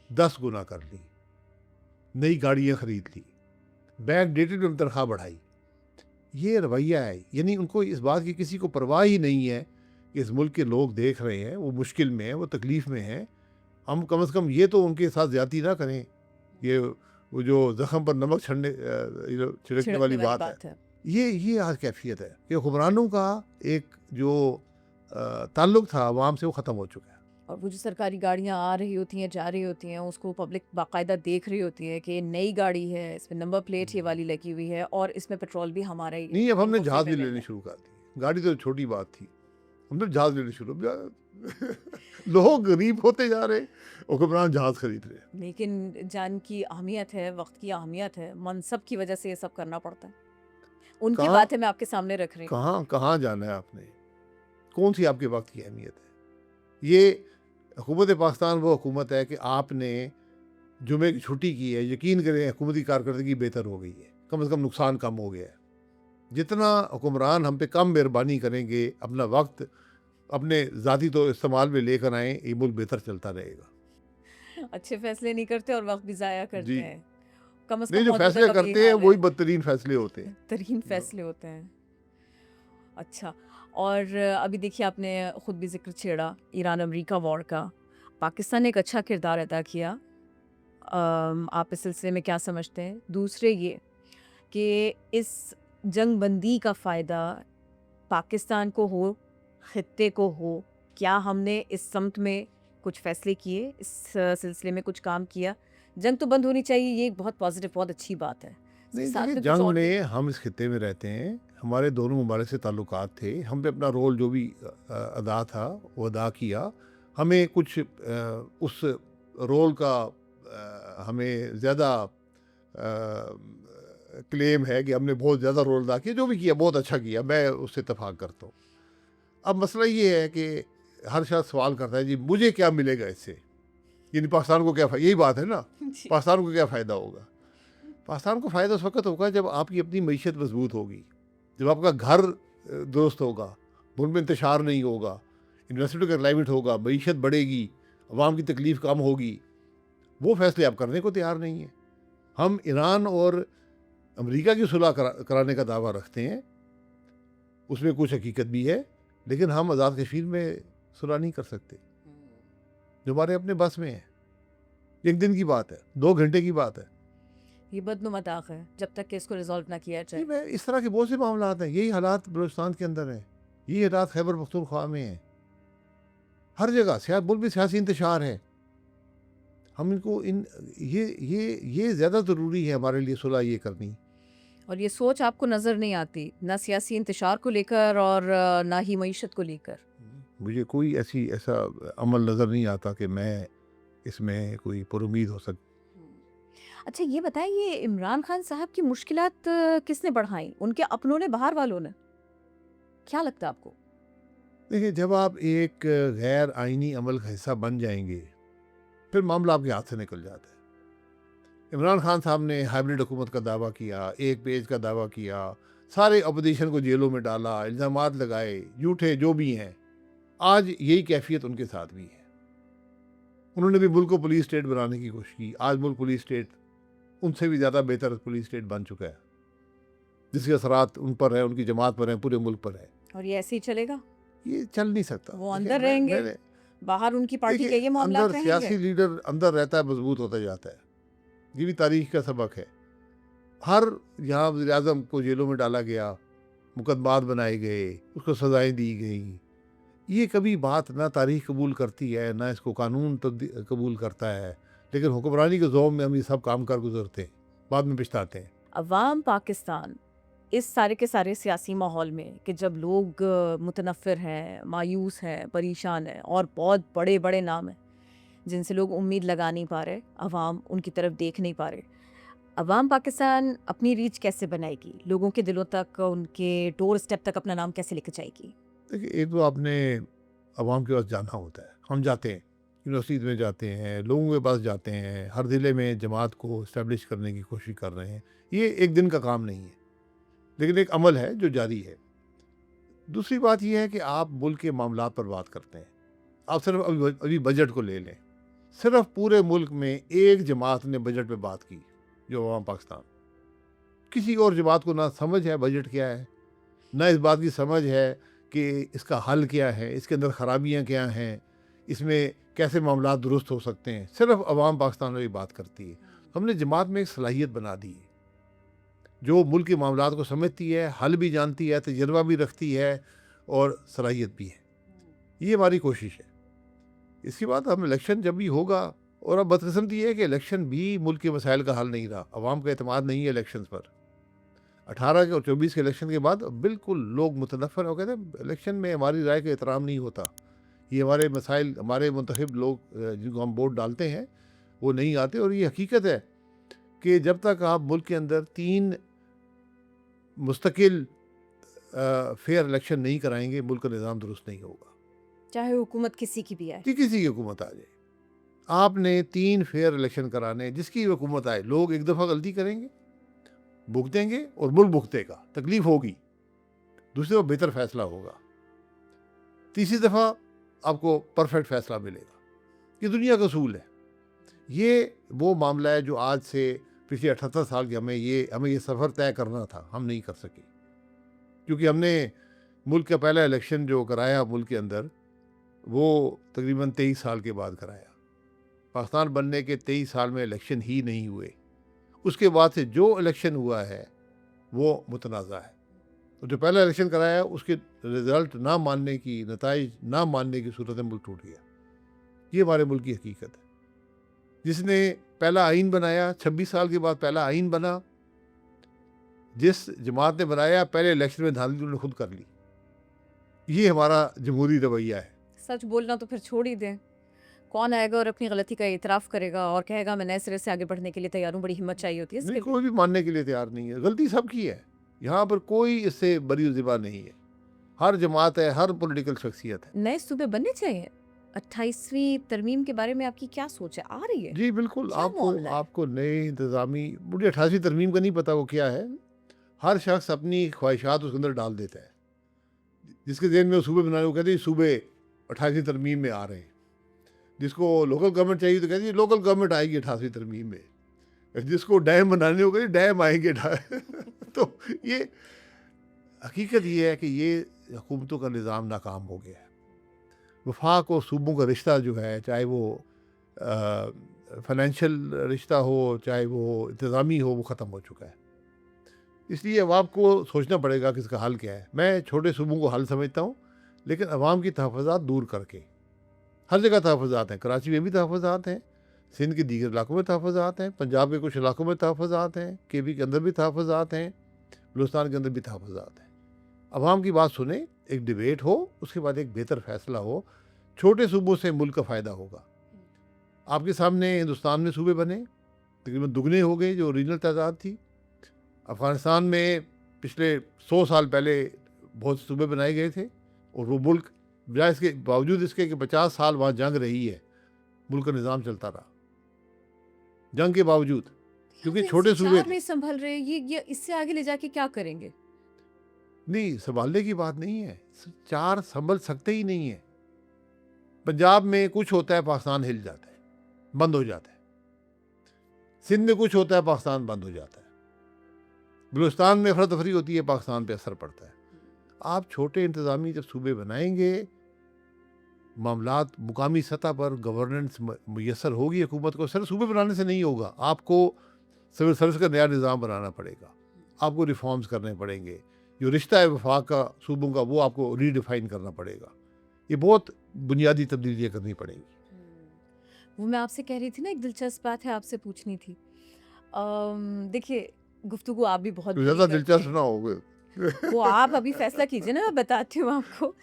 10 गुना कर ली, नई गाड़ियाँ खरीद ली, बैक डेटेड में तनख्वाह बढ़ाई। ये रवैया है, यानी उनको इस बात की किसी को परवाह ही नहीं है कि इस मुल्क के लोग देख रहे हैं, वो मुश्किल में हैं, वो तकलीफ़ में हैं। हम कम से कम ये तो उनके साथ ज़्यादती ना करें। ये वो जो ज़ख्म पर नमक छिड़कने वाली बात है। ये आज कैफियत है कि हुक्मरानों का एक जो ताल्लुक़ था अवाम से, वो ख़त्म हो चुका है। और वो जो सरकारी गाड़ियाँ आ रही होती हैं, जा रही होती हैं, उसको पब्लिक बाकायदा देख रही होती है कि नई गाड़ी है, इसमें नंबर प्लेट ये वाली लगी हुई है और इसमें पेट्रोल भी हमारा ही है। नहीं, अब हमने इनको जहाज़ फ्री भी में लेने देना है। शुरू कर दी। गाड़ी तो छोटी बात थी, हमने जहाज़ लेने शुरू लोग गरीब होते जा रहे, हुक्मरान जहाज़ खरीद रहे। लेकिन जान की अहमियत है, वक्त की अहमियत है, मनसब की वजह से ये सब करना पड़ता है। उनकी कहाँ बातें मैं आपके सामने रख रही हूँ। कहाँ कहाँ जाना है आपने? कौन सी आपके वक्त की अहमियत है? ये हुकूमत पाकिस्तान वो हुकूमत है कि आपने जुमे की छुट्टी की है, यकीन करें हुकूमती कारकर्दगी बेहतर हो गई है, कम से कम नुकसान कम हो गया है। जितना हुक्मरान हम पे कम मेहरबानी करेंगे, अपना वक्त अपने ज़ाती तो इस्तेमाल में लेकर आएँ, ये मुल्क बेहतर चलता रहेगा। अच्छे फैसले नहीं करते और वक्त भी ज़ाया करते जी। हैं। कम से नहीं, कम जो मौजूदा फैसले का करते यही हैं हाल वही है। बदतरीन फैसले होते हैं। बेहतरीन फैसले होते हैं। अच्छा, और अभी देखिए आपने खुद भी जिक्र छेड़ा ईरान अमेरिका वॉर का। पाकिस्तान ने एक अच्छा किरदार अदा किया। आप इस सिलसिले में क्या समझते हैं? दूसरे ये कि इस जंग बंदी का फ़ायदा पाकिस्तान को हो, खित्ते को हो, क्या हमने इस समत में कुछ फ़ैसले किए, इस सिलसिले में कुछ काम किया? जंग तो बंद होनी चाहिए, ये एक बहुत पॉजिटिव, बहुत अच्छी बात है। नहीं, साथ देखिए में कुछ जंग और भी में हम इस खित्ते में रहते हैं, हमारे दोनों ममालिक से ताल्लुकात थे, हम पे अपना रोल जो भी अदा था वो अदा किया। हमें कुछ उस रोल का हमें ज़्यादा क्लेम है कि हमने बहुत ज़्यादा रोल अदा किया। जो भी किया बहुत अच्छा किया, मैं उससे इत्तेफाक करता हूँ। अब मसला ये है कि हर शख्स सवाल करता है जी मुझे क्या मिलेगा इससे, यानी पाकिस्तान को क्या यही बात है ना, जी। पाकिस्तान को क्या फ़ायदा होगा? पाकिस्तान को फ़ायदा उस वक्त होगा जब आपकी अपनी मईशत मजबूत होगी, जब आपका घर दुरुस्त होगा, मुल्क में इंतशार नहीं होगा, इन्वेस्टमेंट का क्लाइमेट होगा, मईशत बढ़ेगी, अवाम की तकलीफ कम होगी, वो फैसले आप करने को तैयार नहीं है। हम ईरान और अमेरिका की सुलह कराने का दावा रखते हैं, उसमें कुछ हकीकत भी है, लेकिन हम आज़ाद कश्मीर में सुलह नहीं कर सकते जो हमारे अपने बस में है। एक दिन की बात है, 2 घंटे की बात है। ये बदनुमा दाग है जब तक कि इसको रिजॉल्व ना किया जाए। नहीं, मैं इस तरह के बहुत से मामला हैं, यही हालात बलूचिस्तान के अंदर हैं, यही हालात खैबर पख्तूनख्वा में हैं, हर जगह मुल्क में सियासी इंतशार है। हम इनको ये ज़्यादा ज़रूरी है हमारे लिए सुलह ये करनी। और ये सोच आपको नज़र नहीं आती, ना सियासी इंतशार को लेकर और ना ही मईशत को लेकर। मुझे कोई ऐसा अमल नज़र नहीं आता कि मैं इसमें कोई पुरुमीद हो सक। अच्छा ये बताएं, ये इमरान खान साहब की मुश्किलात किसने बढ़ाई, उनके अपनों ने, बाहर वालों ने? क्या लगता है आपको? देखिए, जब आप एक गैर आइनी अमल का हिस्सा बन जाएंगे, फिर मामला आपके हाथ से निकल जाता है। इमरान खान साहब ने हाइब्रिड हुकूमत का दावा किया, एक पेज का दावा किया, सारे अपोजिशन को जेलों में डाला, इल्ज़ामात लगाए, झूठे जो भी हैं। आज यही कैफियत उनके साथ भी है। उन्होंने भी मुल्क को पुलिस स्टेट बनाने की कोशिश की। आज मुल्क पुलिस स्टेट उनसे भी ज़्यादा बेहतर पुलिस स्टेट बन चुका है, जिसके असरात उन पर है, उनकी जमात पर है, पूरे मुल्क पर है। और ये ऐसे ही चलेगा? ये चल नहीं सकता। वो अंदर रहेंगे, बाहर उनकी पार्टी के ये मामला अंदर सियासी लीडर अंदर रहता है, मजबूत होता जाता है। ये भी तारीख का सबक है। हर यहाँ वज़ीर आज़म को जेलों में डाला गया, मुकदमात बनाए गए, उसको सज़ाएं दी गई। ये कभी बात ना तारीख कबूल करती है, ना इसको कानून कबूल करता है, लेकिन हुक्मरानी के ज़ोम में हम ये सब काम कर गुजरते हैं, बाद में पछताते हैं। अवाम पाकिस्तान इस सारे के सारे सियासी माहौल में, कि जब लोग मुतनफ़िर हैं, मायूस हैं, परेशान हैं, और बहुत बड़े बड़े नाम हैं जिनसे लोग उम्मीद लगा नहीं पा रहे, अवाम उनकी तरफ देख नहीं पा रहे, अवाम पाकिस्तान अपनी रीच कैसे बनाएगी, लोगों के दिलों तक, उनके डोर स्टेप तक अपना नाम कैसे लेकर जाएगी? देखिए, एक तो आपने अवाम के पास जाना होता है। हम जाते हैं, यूनिवर्सिटीज़ में जाते हैं, लोगों के पास जाते हैं, हर ज़िले में जमात को इस्टेब्लिश करने की कोशिश कर रहे हैं। ये एक दिन का काम नहीं है, लेकिन एक अमल है जो जारी है। दूसरी बात यह है कि आप मुल्क के मामलात पर बात करते हैं। आप सिर्फ अभी बजट को ले लें, सिर्फ पूरे मुल्क में एक जमात ने बजट पे बात की, जो अवाम पाकिस्तान। किसी और जमात को ना समझ है बजट क्या है, ना इस बात की समझ है कि इसका हल क्या है, इसके अंदर ख़राबियाँ क्या हैं, इसमें कैसे मामला दुरुस्त हो सकते हैं। सिर्फ अवाम पाकिस्तान में बात करती है। हमने जमात में एक सलाहियत बना दी है, जो मुल्क के मामलात को समझती है, हल भी जानती है, तजर्बा भी रखती है और सलाहियत भी है। ये हमारी कोशिश है। इसके बाद हम इलेक्शन जब भी होगा, और अब बदकिस्मती है कि इलेक्शन भी मुल्क के मसाइल का हल नहीं रहा, अवाम का एतमाद नहीं है इलेक्शन पर। 18 के और 24 के इलेक्शन के बाद बिल्कुल लोग मुतनफ़िर हो गए थे। इलेक्शन में हमारी राय का एहतराम नहीं होता, ये हमारे मसाइल, हमारे मुंतखब लोग जिनको हम वोट डालते हैं वो नहीं आते। और ये हकीकत है कि जब तक आप मुल्क के अंदर 3 मुस्तकिल फेयर इलेक्शन नहीं कराएंगे, मुल्क का निज़ाम दुरुस्त नहीं होगा, चाहे हुकूमत किसी की भी आए। कि किसी की हुकूमत आ जाए। आपने 3 फेयर इलेक्शन कराने, जिसकी हुकूमत आए, लोग एक दफ़ा गलती करेंगे, भुगतेंगे, और मुल्क भुगतेगा, तकलीफ होगी, दूसरी दफ़ा बेहतर फैसला होगा, तीसरी दफ़ा आपको परफेक्ट फैसला मिलेगा। ये दुनिया का असूल है। ये वो मामला है जो आज से पिछले 78 साल के हमें ये सफ़र तय करना था, हम नहीं कर सके, क्योंकि हमने मुल्क का पहला इलेक्शन जो कराया मुल्क के अंदर, वो तकरीबन 23 साल के बाद कराया। पाकिस्तान बनने के 23 साल में इलेक्शन ही नहीं हुए। उसके बाद से जो इलेक्शन हुआ है वो मुतनाज़ा है। तो जो पहला इलेक्शन कराया, उसके रिज़ल्ट ना मानने की, नताइज ना मानने की सूरत में मुल्क टूट गया। ये हमारे मुल्क की हकीकत है। जिसने पहला आइन बनाया, 26 साल के बाद पहला आइन बना, जिस जमात ने बनाया, पहले इलेक्शन में धांधली उन्होंने खुद कर ली। ये हमारा जमहूरी रवैया है। सच बोलना तो फिर छोड़ ही दें। कौन आएगा और अपनी गलती का इतराफ़ करेगा और कहेगा मैं नए सिरे से आगे बढ़ने के लिए तैयार हूँ? बड़ी हिम्मत चाहिए होती है इसके नहीं, लिए। कोई भी मानने के लिए तैयार नहीं है। गलती सबकी है, यहाँ पर कोई इससे बरी ज़िबा नहीं है। हर जमात है, हर पॉलिटिकल शख्सियत है। नए सूबे बनने चाहिए। 28वीं तरमीम के बारे में आपकी क्या सोच है? आ रही है? जी बिल्कुल, क्या मामला है? आपको नए इंतज़ामी, मुझे 28वीं तरमीम का नहीं पता वो क्या है। हर शख्स अपनी ख्वाहिशात उसके अंदर डाल देता है। जिसके ज़हन में वो सूबे बनाने को कहते हैं सूबे 28वीं तरमीम में आ रहे हैं, जिसको लोकल गवर्नमेंट चाहिए तो कहती है लोकल गवर्नमेंट आएगी 28वीं तरमीम में, जिसको डैम बनाने को कहती है डैम आएंगे तो ये हकीकत ये है कि ये हुकूमतों का निज़ाम नाकाम हो गया है। वफाक और सूबों का रिश्ता जो है, चाहे वो फाइनेंशियल रिश्ता हो चाहे वो इंतज़ामी हो, वो ख़त्म हो चुका है। इसलिए अवाम को सोचना पड़ेगा कि इसका हल क्या है। मैं छोटे सूबों को हल समझता हूँ, लेकिन अवाम की तहफ़्फ़ुज़ात दूर करके। हर जगह तहफ़्फ़ुज़ात हैं, कराची में भी तहफ़्फ़ुज़ात हैं, सिंध के दीगर इलाकों में तहफ़्फ़ुज़ात हैं, पंजाब के कुछ इलाकों में तहफ़्फ़ुज़ात हैं, केपी के अंदर भी तहफ़्फ़ुज़ात हैं, बलूचिस्तान के अंदर भी तहफ़्फ़ुज़ात हैं। अवाम की बात सुने, एक डिबेट हो, उसके बाद एक बेहतर फ़ैसला हो। छोटे सूबों से मुल्क का फ़ायदा होगा। आपके सामने हिंदुस्तान में सूबे बने, तकरीबन दुगने हो गए जो रीजनल तादाद थी। अफ़गानिस्तान में पिछले 100 साल पहले बहुत सूबे बनाए गए थे और वो मुल्क बजाय इसके बावजूद इसके कि 50 साल वहाँ जंग रही है, मुल्क का निज़ाम चलता रहा जंग के बावजूद, क्योंकि छोटे सूबे चार नहीं संभल रहे, ये इससे आगे ले जाके क्या करेंगे? नहीं संभालने की बात नहीं है, 4 संभल सकते ही नहीं है। पंजाब में कुछ होता है, पाकिस्तान हिल जाता है, बंद हो जाता है। सिंध में कुछ होता है, पाकिस्तान बंद हो जाता है। बलूचिस्तान में अफरा तफरी होती है, पाकिस्तान पे असर पड़ता है। आप छोटे इंतज़ामी जब सूबे बनाएंगे, मामलात मुकामी सतह पर गवर्नेंस मुयसर होगी हुकूमत को। सिर्फ सूबे बनाने से नहीं होगा, आपको सिविल सर्विस का नया निज़ाम बनाना पड़ेगा, आपको रिफॉर्म्स करने पड़ेंगे। जो रिश्ता है वफाक का सूबों का, वो आपको रीडिफाइन करना पड़ेगा। ये बहुत बुनियादी तब्दीलियाँ करनी पड़ेंगी। वो मैं आपसे कह रही थी ना, एक दिलचस्प बात है आपसे पूछनी थी। देखिए, गुफ्तगू आप भी बहुत तो बड़ी ज़्यादा करते दिलचस्प हैं। ना हो वो आप अभी फैसला कीजिए ना, मैं बताती हूँ आपको।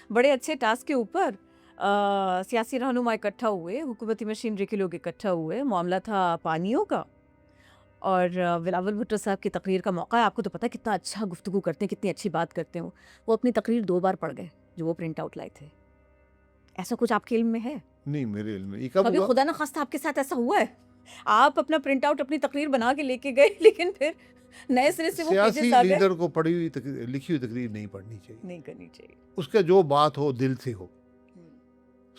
बड़े अच्छे टास्क के ऊपर सियासी रहनुमा इकट्ठा हुए, हुकूमती मशीनरी के लोग इकट्ठा हुए। मामला था पानियों का और बिलावल भुट्टो साहब की तकरीर का मौका है। आपको तो पता है कितना अच्छा गुफ्तगू करते हैं, कितनी अच्छी बात करते हैं वो अपनी तकरीर 2 बार पढ़ गए, जो वो प्रिंट आउट लाए थे। ऐसा कुछ आपके इल्म में है? नहीं, मेरे इल्म में ये कब कभी हुआ? खुदा ना खास्ता आपके साथ ऐसा हुआ है? आप अपना प्रिंट आउट अपनी तकरीर बना के लेके गए, लेकिन फिर नए सिरे से वो सियासी पेजेस आ गए? लीडर को पढ़ी हुई लिखी हुई तकरीर नहीं पढ़नी चाहिए। नहीं करनी चाहिए। उसका जो बात हो दिल से हो,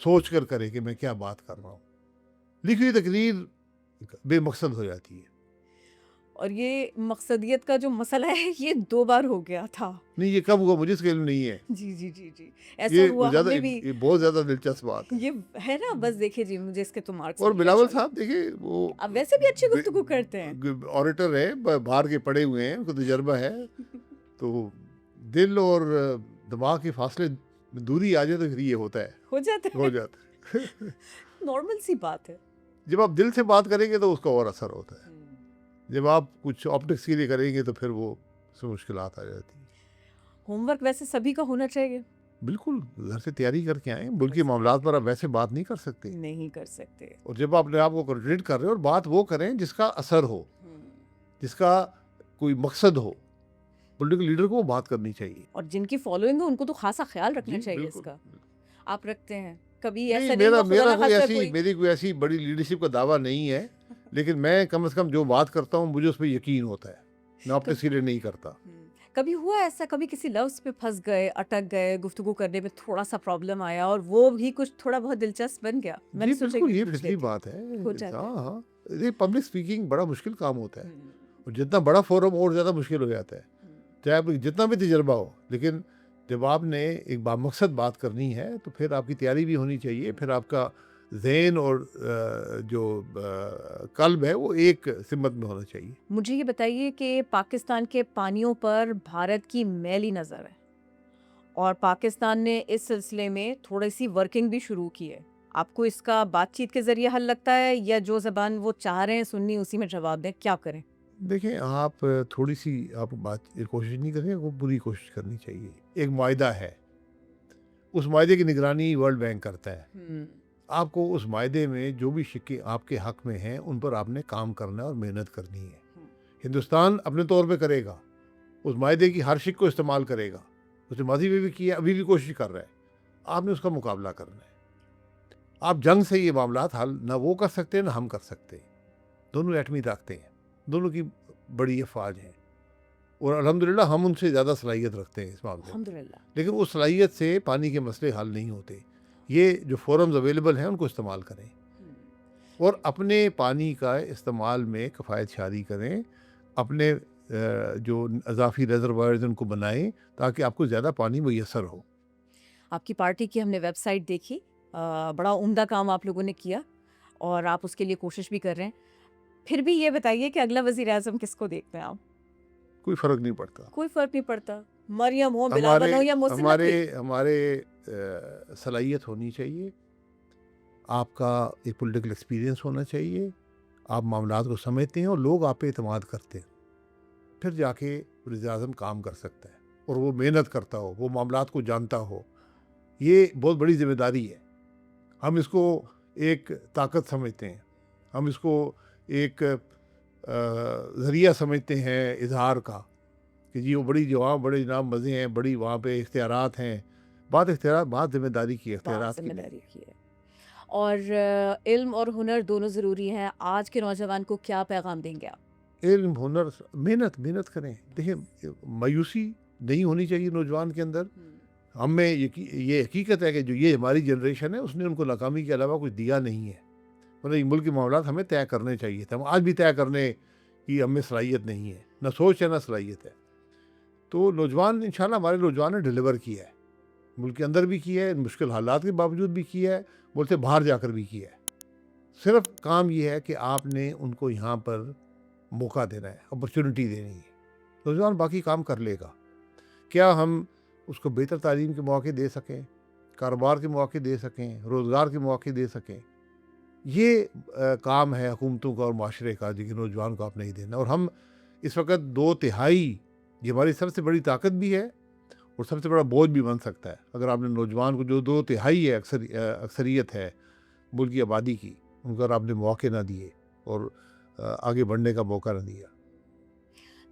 सोच कर करे कि मैं क्या बात कर रहा हूँ। लिखी हुई तकरीर बेमकसद हो जाती है। और ये मकसदियत का जो मसला है, ये 2 बार हो गया था। नहीं, ये कब हुआ मुझे इसका इल्म नहीं है। जी। ऐसा ये हुआ ज़्यादा हमने भी। ये बहुत ज़्यादा दिलचस्प बात है। ये है ना, बस देखिए जी, मुझे इसके तो मार्क्स और मिल गए, बिलावल चलो। साहब देखिए, वो अब वैसे भी अच्छी गुफ्तगू करते हैं। ऑडिटर है, बाहर के पढ़े हुए हैं, उनको तजर्बा है। तो दिल और दिमाग के फासले में दूरी आ जाए तो फिर ये होता है, हो जाता हो है। जाता है। नॉर्मल सी बात है। जब आप दिल से बात करेंगे तो उसका और असर होता है। जब आप कुछ ऑप्टिक्स के लिए करेंगे तो फिर वो उसमें मुश्किलात आ जाती हैं। होमवर्क वैसे सभी का होना चाहिए। बिल्कुल, घर से तैयारी करके आएँ, मुल्क के मामलात पर आप वैसे बात नहीं कर सकते। नहीं कर सकते। और जब आप अपने आप को कंसंट्रेट कर रहे हो, और बात वो करें जिसका असर हो, जिसका कोई मकसद हो। पॉलिटिकल लीडर को वो बात करनी चाहिए। और जिनकी फॉलोइंग है, उनको तो खासा ख्याल रखना जी, चाहिए बिल्कुल, इसका। बिल्कुल। आप रखते हैं? कभी नहीं, ऐसा नहीं हुआ खुदा ना खास्ता कोई? मेरी कोई ऐसी बड़ी लीडरशिप का दावा नहीं है, लेकिन मैं कम से कम जो बात करता हूँ, मुझे उस पे यकीन होता है। मैं अपने सिरे नहीं करता। कभी हुआ ऐसा, कभी किसी लफ्ज़ पे फँस गए, अटक गए, गुफ्तगू करने में थोड़ा-सा प्रॉब्लम आया और वो भी कुछ थोड़ा बहुत दिलचस्प बन गया? जी, मैंने सोचा बिल्कुल, कि ये पूछ फितरी लेती हूँ। बात है। हो जाता है। हाँ। ये पब्लिक स्पीकिंग बड़ा मुश्किल काम होता है, हुँ, और जितना बड़ा फोरम और ज़्यादा मुश्किल हो जाता है। चाहे आप जितना भी तजर्बा हो, लेकिन जब आपने एक बामकसद बात करनी है तो फिर आपकी तैयारी भी होनी चाहिए। फिर आपका ज़हन और जो कल्ब है वो एक सिमत में होना चाहिए। मुझे ये बताइए कि पाकिस्तान के पानियों पर भारत की मैली नज़र है और पाकिस्तान ने इस सिलसिले में थोड़ी-सी वर्किंग भी शुरू की है। आपको इसका बातचीत के ज़रिए हल लगता है या जो ज़बान वो चाह रहे हैं सुननी, उसी में जवाब दें? क्या करें? देखें, आप थोड़ी-सी आप बात कोशिश नहीं करें, वो पूरी कोशिश करनी चाहिए। एक मायदा है, उस मायदे की निगरानी वर्ल्ड बैंक करता है। आपको उस मायदे में जो भी शिक्के आपके हक में हैं, उन पर आपने काम करना है और मेहनत करनी है। हिंदुस्तान अपने तौर पे करेगा, उस मायदे की हर शिक को इस्तेमाल करेगा। उसने माजी में भी किया, अभी भी कोशिश कर रहा है। आपने उसका मुकाबला करना है। आप जंग से ये मामलात हल ना वो कर सकते हैं, ना हम कर सकते हैं। दोनों एटमी ताकतें हैं, दोनों की बड़ी अफवाज हैं। और अल्हम्दुलिल्लाह हम उनसे ज़्यादा सलाहियत रखते हैं इस मामले में। अल्हम्दुलिल्लाह। लेकिन उस सलाहियत से पानी के मसले हल नहीं होते। ये जो फ़ोरम्स अवेलेबल हैं उनको इस्तेमाल करें और अपने पानी का इस्तेमाल में किफ़ायत शारी करें। अपने जो अज़ाफ़ी रिज़र्वायर्स उनको बनाएँ ताकि आपको ज़्यादा पानी मुयस्सर हो। आपकी पार्टी की हमने वेबसाइट देखी, बड़ा उम्दा काम आप लोगों ने किया और आप उसके लिए कोशिश भी कर रहे हैं। फिर भी ये बताइए कि अगला वज़ीर-ए-आज़म किसको देखते हैं आप? कोई फ़र्क नहीं पड़ता। कोई फ़र्क नहीं पड़ता। मरियम हो, हमारे बिलावल हो या मोहसिन हमारे नकवी? हमारे सलाहियत होनी चाहिए। आपका एक पॉलिटिकल एक्सपीरियंस होना चाहिए। आप मामलात को समझते हैं और लोग आप पे एतमाद करते हैं। फिर जाके वज़ीर-ए-आज़म काम कर सकता है और वो मेहनत करता हो, वो मामलात को जानता हो। ये बहुत बड़ी ज़िम्मेदारी है। हम इसको एक ताकत समझते हैं। हम इसको एक ज़रिया समझते हैं इज़हार का कि जी वो बड़ी जो वहाँ बड़े जनाब मज़े हैं, बड़ी वहाँ पे इख्तियारात हैं। बात ज़िम्मेदारी की है, बात इख्तियारात की नहीं। ज़िम्मेदारी की है। और इल्म और हुनर दोनों ज़रूरी हैं। आज के नौजवान को क्या पैगाम देंगे आप? इल्म, हुनर, मेहनत करें। देखिए मायूसी नहीं होनी चाहिए नौजवान के अंदर। हम में ये हकीकत है कि जो ये हमारी जनरेशन है उसने उनको नाकामी के अलावा कुछ दिया नहीं है। मतलब ये मुल्क के मामलात हमें तय करने चाहिए थे। हम आज भी तय करने की हमें सलाहियत नहीं है। ना सोच है ना सलाहियत है। तो नौजवान इंशाल्लाह हमारे नौजवान ने डिलीवर किया है। मुल्क के अंदर भी किया है, मुश्किल हालात के बावजूद भी किया है, मुल्क से बाहर जाकर भी किया है। सिर्फ काम ये है कि आपने उनको यहाँ पर मौका देना है, अपॉर्चुनिटी देनी है। नौजवान बाकी काम कर लेगा। क्या हम उसको बेहतर तालीम के मौके दे सकें, कारोबार के मौके दे सकें, रोज़गार के मौके दे सकें, ये काम है हुकूमतों का और माशरे का, जो कि नौजवान को आप नहीं देना। और हम इस वक्त 2/3 ये हमारी सबसे बड़ी ताकत भी है और सबसे बड़ा बोझ भी बन सकता है। अगर आपने नौजवान को जो 2/3 है अक्सरियत है मुल्क की आबादी की, उनको अगर आपने मौके ना दिए और आगे बढ़ने का मौका ना दिया।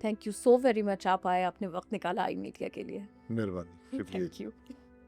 Thank you so very much, आप आए, आपने वक़्त निकाला आई मीडिया के लिए। मेहरबानी, शुक्रिया। Thank you.